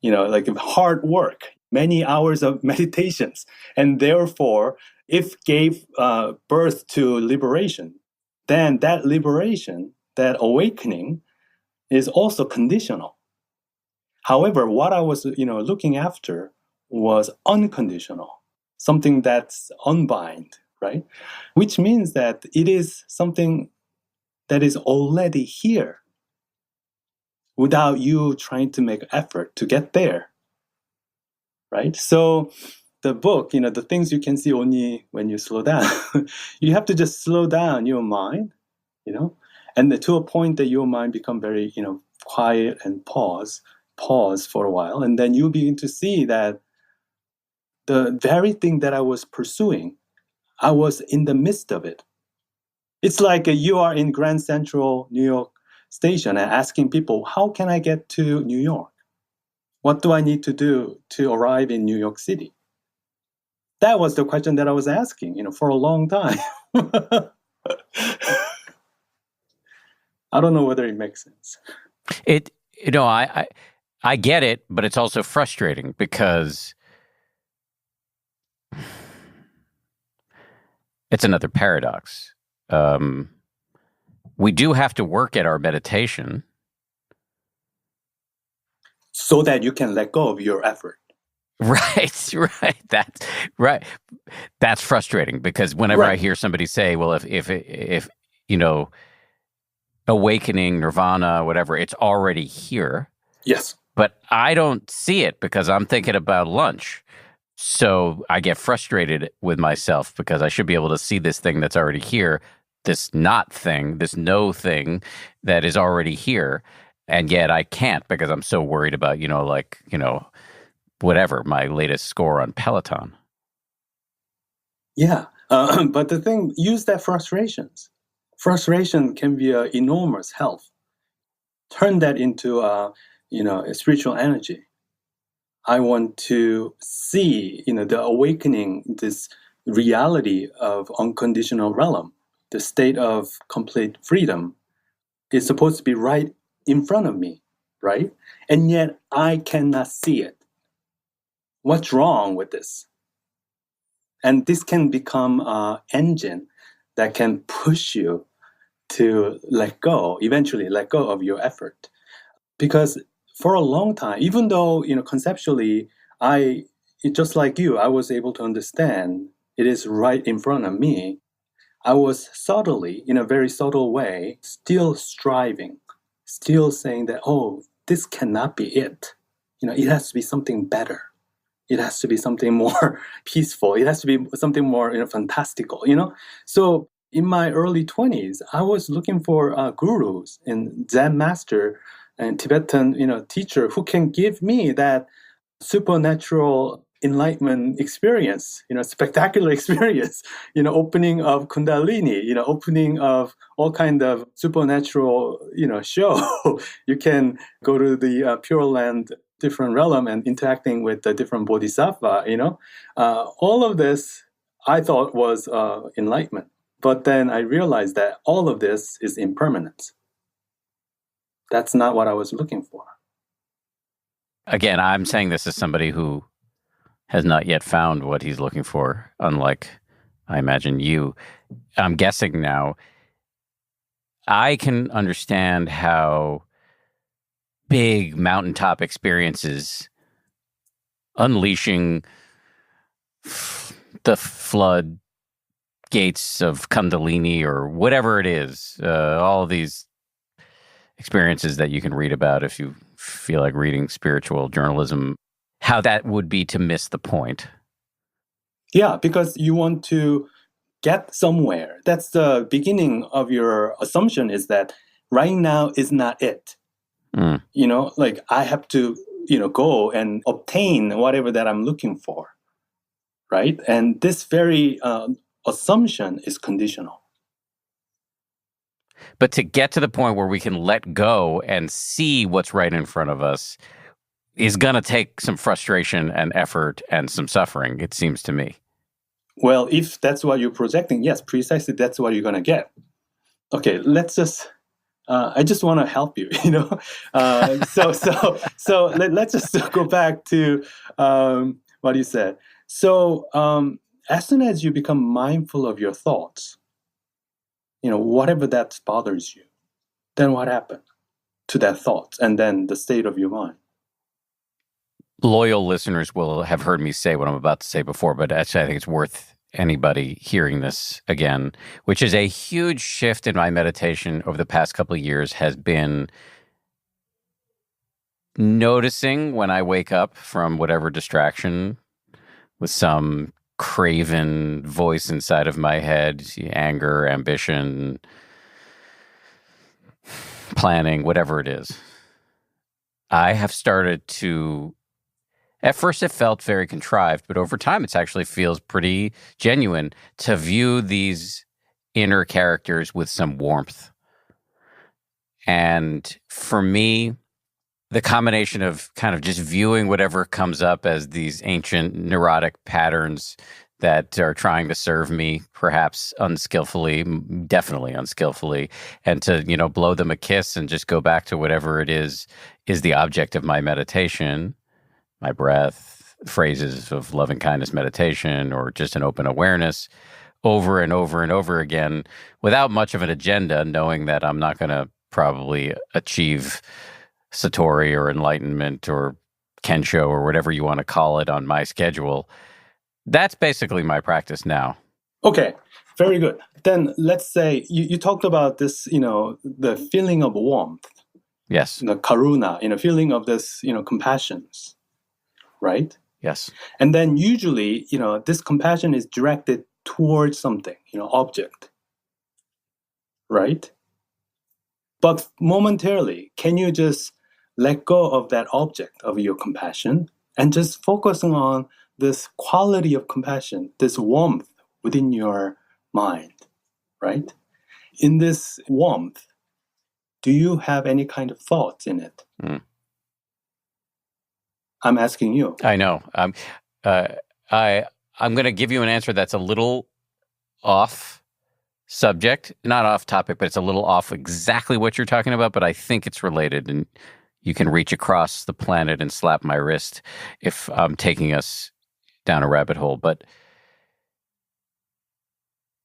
like hard work, many hours of meditations. And therefore, if gave birth to liberation, then that liberation, that awakening is also conditional. However, what I was, looking after was unconditional, something that's unbind, right? Which means that it is something that is already here without you trying to make effort to get there, right? So the book, the things you can see only when you slow down, you have to just slow down your mind, and to a point that your mind become very, quiet and pause for a while. And then you begin to see that the very thing that I was pursuing, I was in the midst of it. It's like you are in Grand Central, New York Station and asking people, how can I get to New York? What do I need to do to arrive in New York City? That was the question that I was asking, for a long time. I don't know whether it makes sense. I get it, but it's also frustrating because it's another paradox. We do have to work at our meditation so that you can let go of your effort. Right. That's right. That's frustrating because whenever I hear somebody say, well, if awakening, nirvana, whatever, it's already here. Yes. But I don't see it because I'm thinking about lunch. So I get frustrated with myself because I should be able to see this thing that's already here, this not thing, this no thing that is already here. And yet I can't because I'm so worried about, whatever, my latest score on Peloton. Yeah. But the thing, use that frustrations. Frustration can be an enormous help. Turn that into a spiritual energy. I want to see, the awakening, this reality of unconditional realm, the state of complete freedom is supposed to be right in front of me, right? And yet I cannot see it. What's wrong with this? And this can become an engine that can push you to eventually let go of your effort. Because for a long time, even though, conceptually, just like you, I was able to understand it is right in front of me, I was subtly, in a very subtle way, still striving, still saying that, oh, this cannot be it. It has to be something better. It has to be something more peaceful. It has to be something more, fantastical, So in my early 20s, I was looking for gurus and Zen master and Tibetan, teacher who can give me that supernatural enlightenment experience, spectacular experience, opening of Kundalini, opening of all kind of supernatural, show. You can go to the Pure Land different realm and interacting with the different bodhisattva, all of this I thought was enlightenment. But then I realized that all of this is impermanent. That's not what I was looking for. Again, I'm saying this as somebody who has not yet found what he's looking for, unlike, I imagine, you. I'm guessing now, I can understand how big mountaintop experiences, unleashing the flood gates of Kundalini or whatever it is, all of these experiences that you can read about if you feel like reading spiritual journalism, how that would be to miss the point. Yeah, because you want to get somewhere. That's the beginning of your assumption, is that right now is not it. I have to, go and obtain whatever that I'm looking for, right? And this very assumption is conditional. But to get to the point where we can let go and see what's right in front of us, is going to take some frustration and effort and some suffering, it seems to me. Well, if that's what you're projecting, yes, precisely that's what you're going to get. Okay, let's just, I just want to help you, let's just go back to what you said. So as soon as you become mindful of your thoughts, whatever that bothers you, then what happened to that thought and then the state of your mind? Loyal listeners will have heard me say what I'm about to say before, but actually I think it's worth anybody hearing this again, which is a huge shift in my meditation over the past couple of years has been noticing when I wake up from whatever distraction with some craven voice inside of my head, anger, ambition, planning, whatever it is. I have started to, at first it felt very contrived, but over time it actually feels pretty genuine to view these inner characters with some warmth. And for me, the combination of kind of just viewing whatever comes up as these ancient neurotic patterns that are trying to serve me, perhaps unskillfully, definitely unskillfully, and to, blow them a kiss and just go back to whatever it is the object of my meditation, my breath, phrases of loving kindness meditation, or just an open awareness over and over and over again without much of an agenda, knowing that I'm not going to probably achieve Satori or enlightenment or Kensho or whatever you want to call it on my schedule. That's basically my practice now. Okay, very good. Then let's say you talked about this, the feeling of warmth. Yes. The karuna, feeling of this, compassions, right? Yes. And then usually, this compassion is directed towards something, object, right? But momentarily, can you just let go of that object of your compassion and just focusing on this quality of compassion, this warmth within your mind, right? In this warmth, do you have any kind of thoughts in it? I'm asking you. I know. I'm going to give you an answer that's a little off subject, not off topic, but it's a little off exactly what you're talking about, but I think it's related, and you can reach across the planet and slap my wrist if I'm taking us down a rabbit hole. But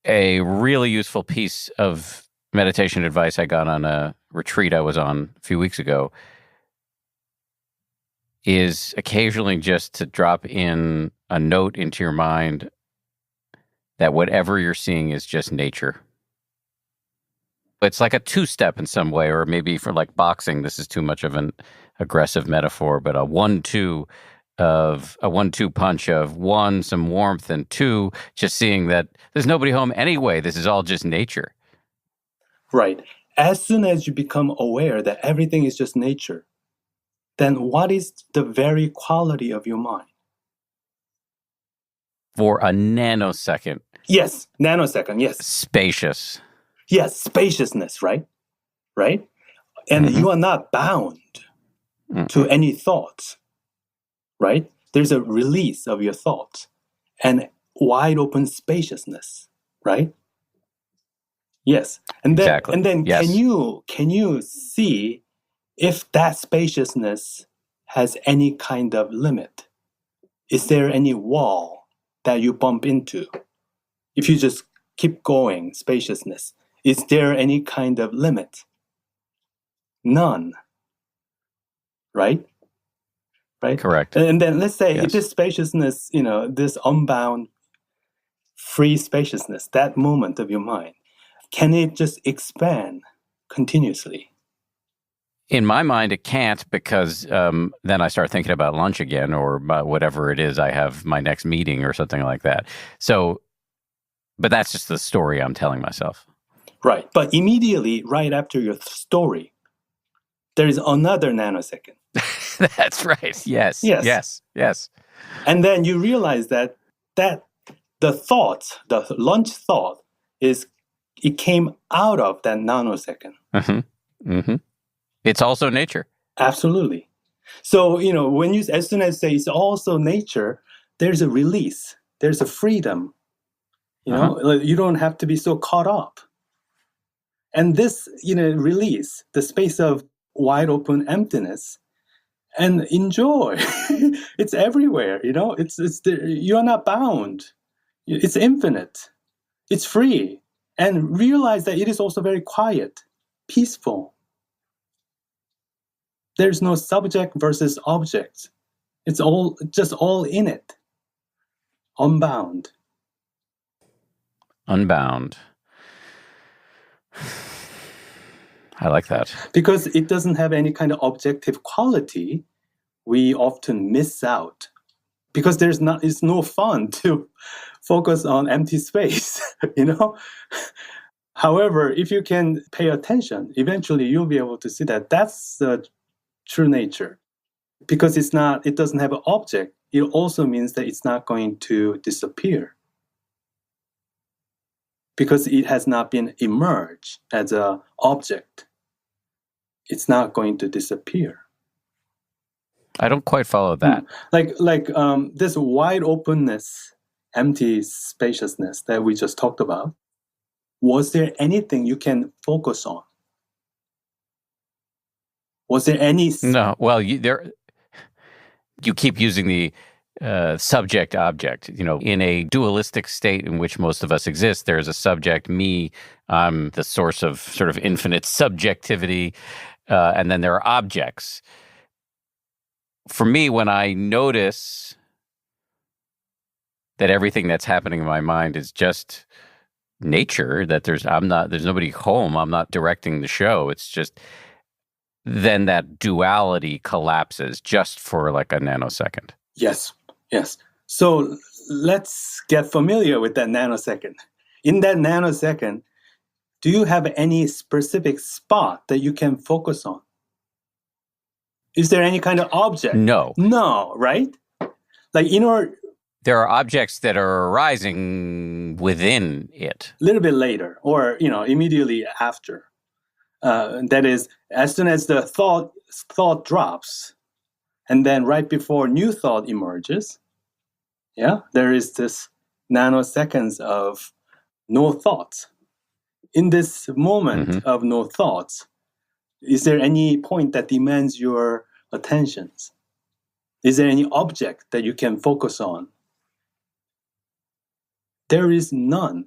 a really useful piece of meditation advice I got on a retreat I was on a few weeks ago is occasionally just to drop in a note into your mind that whatever you're seeing is just nature. It's like a two-step in some way, or maybe for like boxing, this is too much of an aggressive metaphor, but a 1-2 punch of 1, some warmth, and 2, just seeing that there's nobody home anyway. This is all just nature. Right. As soon as you become aware that everything is just nature, then what is the very quality of your mind? For a nanosecond. Yes, nanosecond, yes. Spacious. Yes, spaciousness, right? Right? And you are not bound to any thoughts, right? There's a release of your thoughts and wide open spaciousness, right? Yes. And then, exactly. Yes. Can you see if that spaciousness has any kind of limit? Is there any wall that you bump into? If you just keep going, spaciousness, is there any kind of limit? None. Right? Right? Correct. And then let's say yes. This spaciousness, this unbound, free spaciousness, that moment of your mind, can it just expand continuously? In my mind, it can't, because then I start thinking about lunch again, or about whatever it is I have my next meeting or something like that. So, but that's just the story I'm telling myself. Right. But immediately, right after your story, there is another nanosecond. That's right. Yes. And then you realize that the thought, the lunch thought, it came out of that nanosecond. It's also nature. Absolutely. So, when you, as soon as say it's also nature, there's a release, there's a freedom, like, you don't have to be so caught up. And this, release, the space of wide open emptiness, and enjoy. It's everywhere, you're not bound. It's infinite. It's free. And realize that it is also very quiet, peaceful. There's no subject versus object. It's all in it. Unbound. Unbound. I like that. Because it doesn't have any kind of objective quality, we often miss out. Because it's no fun to focus on empty space, However, if you can pay attention, eventually you'll be able to see that that's the true nature. Because it doesn't have an object, it also means that it's not going to disappear. Because it has not been emerged as an object, it's not going to disappear. I don't quite follow that. Like this wide openness, empty spaciousness that we just talked about, was there anything you can focus on? Was there any... No, well, you keep using the subject-object. In a dualistic state in which most of us exist, there's a subject, me, I'm the source of sort of infinite subjectivity, and then there are objects. For me, when I notice that everything that's happening in my mind is just nature, that there's nobody home, I'm not directing the show, it's just... then that duality collapses just for like a nanosecond. Yes. So let's get familiar with that nanosecond. In that nanosecond, do you have any specific spot that you can focus on? Is there any kind of object? No. No, right? Like there are objects that are arising within it. A little bit later, or immediately after. That is, as soon as the thought drops, and then right before new thought emerges, there is this nanoseconds of no thoughts. In this moment of no thoughts, is there any point that demands your attentions? Is there any object that you can focus on? There is none.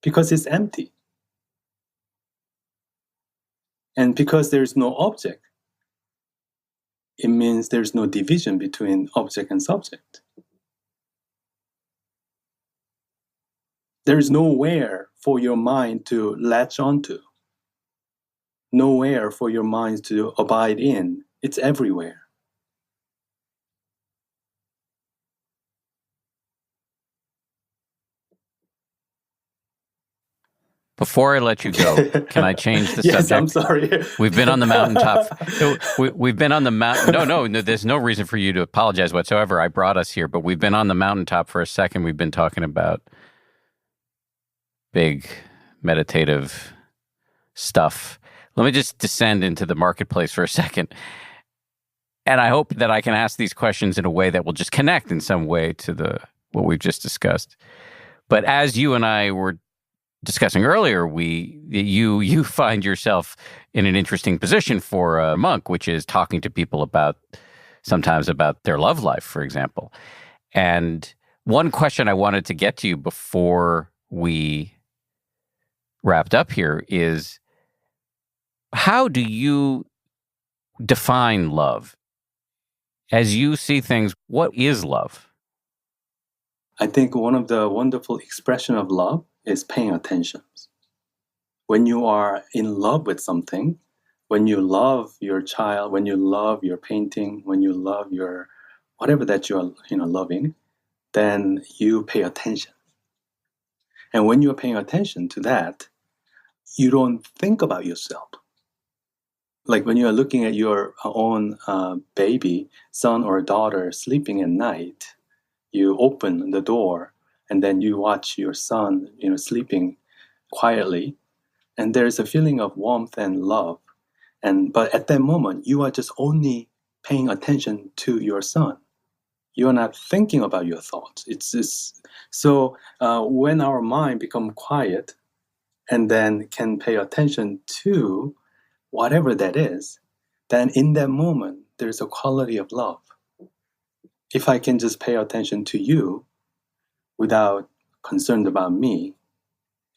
Because it's empty. And because there's no object, it means there's no division between object and subject. There's nowhere for your mind to latch onto. Nowhere for your mind to abide in. It's everywhere. Before I let you go, can I change the yes, subject? I'm sorry. We've been on the mountaintop. We've been on the mountain. No, there's no reason for you to apologize whatsoever. I brought us here, but we've been on the mountaintop for a second. We've been talking about big meditative stuff. Let me just descend into the marketplace for a second. And I hope that I can ask these questions in a way that will just connect in some way to what we've just discussed. But as you and I were discussing earlier, you find yourself in an interesting position for a monk, which is talking to people sometimes about their love life, for example. And one question I wanted to get to you before we wrapped up here is, how do you define love? As you see things, what is love? I think one of the wonderful expressions of love is paying attention. When you are in love with something, when you love your child, when you love your painting, when you love your whatever that you are loving, then you pay attention. And when you are paying attention to that, you don't think about yourself. Like when you are looking at your own baby, son or daughter sleeping at night, you open the door and then you watch your son, sleeping quietly. And there's a feeling of warmth and love But at that moment, you are just only paying attention to your son. You are not thinking about your thoughts. It's just, so when our mind become quiet and then can pay attention to whatever that is, then in that moment, there's a quality of love. If I can just pay attention to you without concerned about me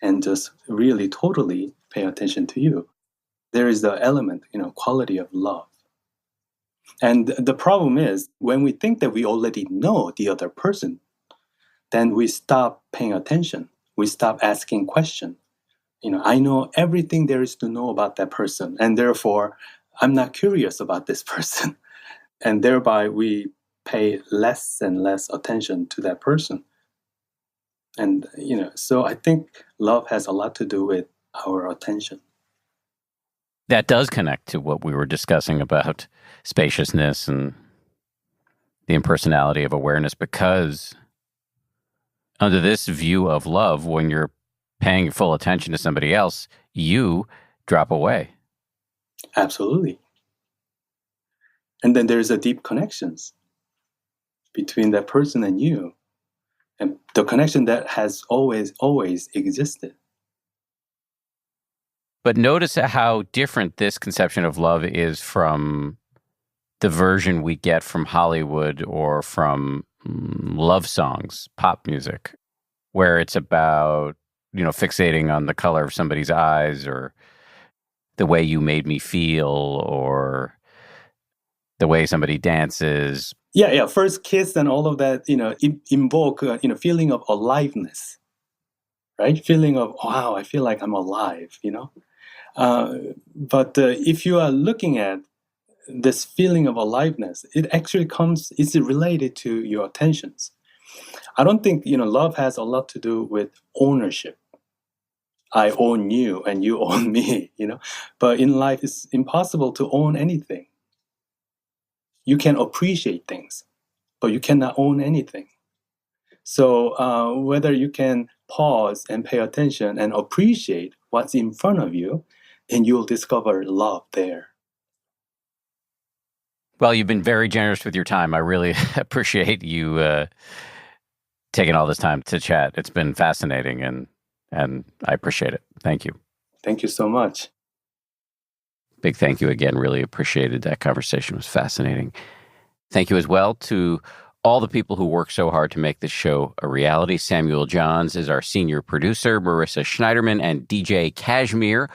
and just really totally pay attention to you, there is the element, quality of love. And the problem is when we think that we already know the other person, then we stop paying attention. We stop asking questions. I know everything there is to know about that person, and therefore I'm not curious about this person. And thereby we pay less and less attention to that person. And, so I think love has a lot to do with our attention. That does connect to what we were discussing about spaciousness and the impersonality of awareness, because under this view of love, when you're paying full attention to somebody else, you drop away. Absolutely. And then there's a deep connections between that person and you, and the connection that has always existed. But notice how different this conception of love is from the version we get from Hollywood or from love songs, pop music, where it's about, fixating on the color of somebody's eyes or the way you made me feel or the way somebody dances. Yeah. First kiss and all of that, invoke, feeling of aliveness, right? Feeling of, wow, I feel like I'm alive, But if you are looking at this feeling of aliveness, it actually is related to your attentions. I don't think, love has a lot to do with ownership. I own you and you own me, But in life, it's impossible to own anything. You can appreciate things, but you cannot own anything. So whether you can pause and pay attention and appreciate what's in front of you, and you'll discover love there. Well, you've been very generous with your time. I really appreciate you taking all this time to chat. It's been fascinating, and I appreciate it. Thank you. Thank you so much. Big thank you again. Really appreciated that conversation. It was fascinating. Thank you as well to all the people who work so hard to make this show a reality. Samuel Johns is our senior producer. Marissa Schneiderman and DJ Kashmir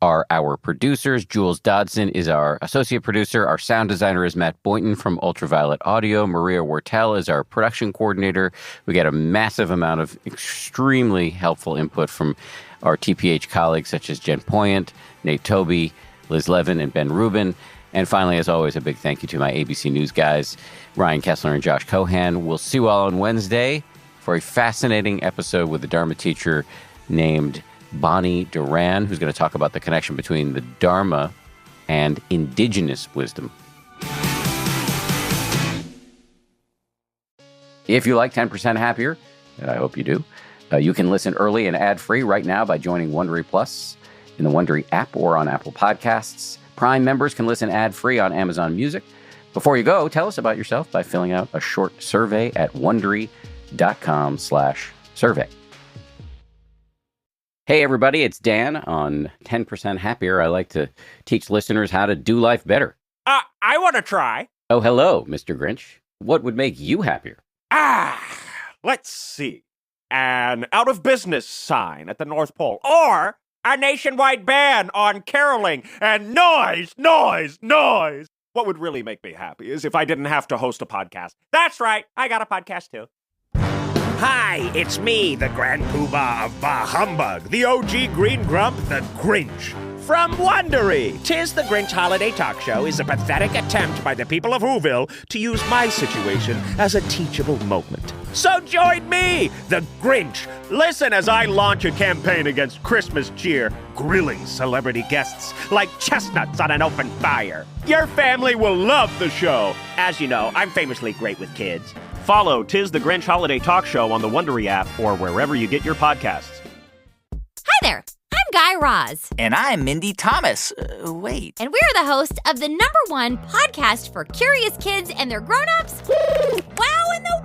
are our producers. Jules Dodson is our associate producer. Our sound designer is Matt Boynton from Ultraviolet Audio. Maria Wortel is our production coordinator. We get a massive amount of extremely helpful input from our TPH colleagues such as Jen Poyant, Nate Toby, Liz Levin, and Ben Rubin. And finally, as always, a big thank you to my ABC News guys, Ryan Kessler and Josh Cohan. We'll see you all on Wednesday for a fascinating episode with the Dharma teacher named Bonnie Duran, who's going to talk about the connection between the Dharma and indigenous wisdom. If you like 10% Happier, and I hope you do, you can listen early and ad-free right now by joining Wondery Plus in the Wondery app or on Apple Podcasts. Prime members can listen ad-free on Amazon Music. Before you go, tell us about yourself by filling out a short survey at Wondery.com/survey. Hey, everybody, it's Dan on 10% Happier. I like to teach listeners how to do life better. I want to try. Oh, hello, Mr. Grinch. What would make you happier? Let's see. An out-of-business sign at the North Pole. Or a nationwide ban on caroling and noise. What would really make me happy is if I didn't have to host a podcast. That's right, I got a podcast too. Hi, it's me, the Grand Poobah of Bah Humbug, the OG Green Grump, the Grinch. From Wondery, 'Tis the Grinch Holiday Talk Show is a pathetic attempt by the people of Whoville to use my situation as a teachable moment. So join me, the Grinch. Listen as I launch a campaign against Christmas cheer, grilling celebrity guests like chestnuts on an open fire. Your family will love the show. As you know, I'm famously great with kids. Follow 'Tis the Grinch Holiday Talk Show on the Wondery app or wherever you get your podcasts. Hi there. I'm Guy Raz. And I'm Mindy Thomas. Wait. And we're the hosts of the #1 podcast for curious kids and their grown-ups, Wow in the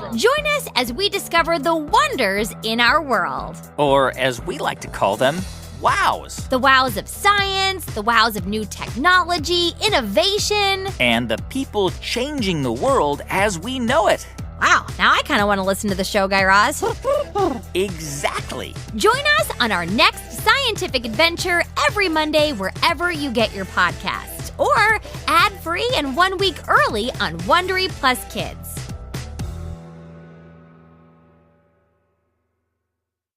World! Join us as we discover the wonders in our world. Or as we like to call them, wows. The wows of science, the wows of new technology, innovation. And the people changing the world as we know it. Wow, now I kind of want to listen to the show, Guy Raz. Exactly. Join us on our next scientific adventure every Monday wherever you get your podcasts. Or ad-free and 1 week early on Wondery Plus Kids.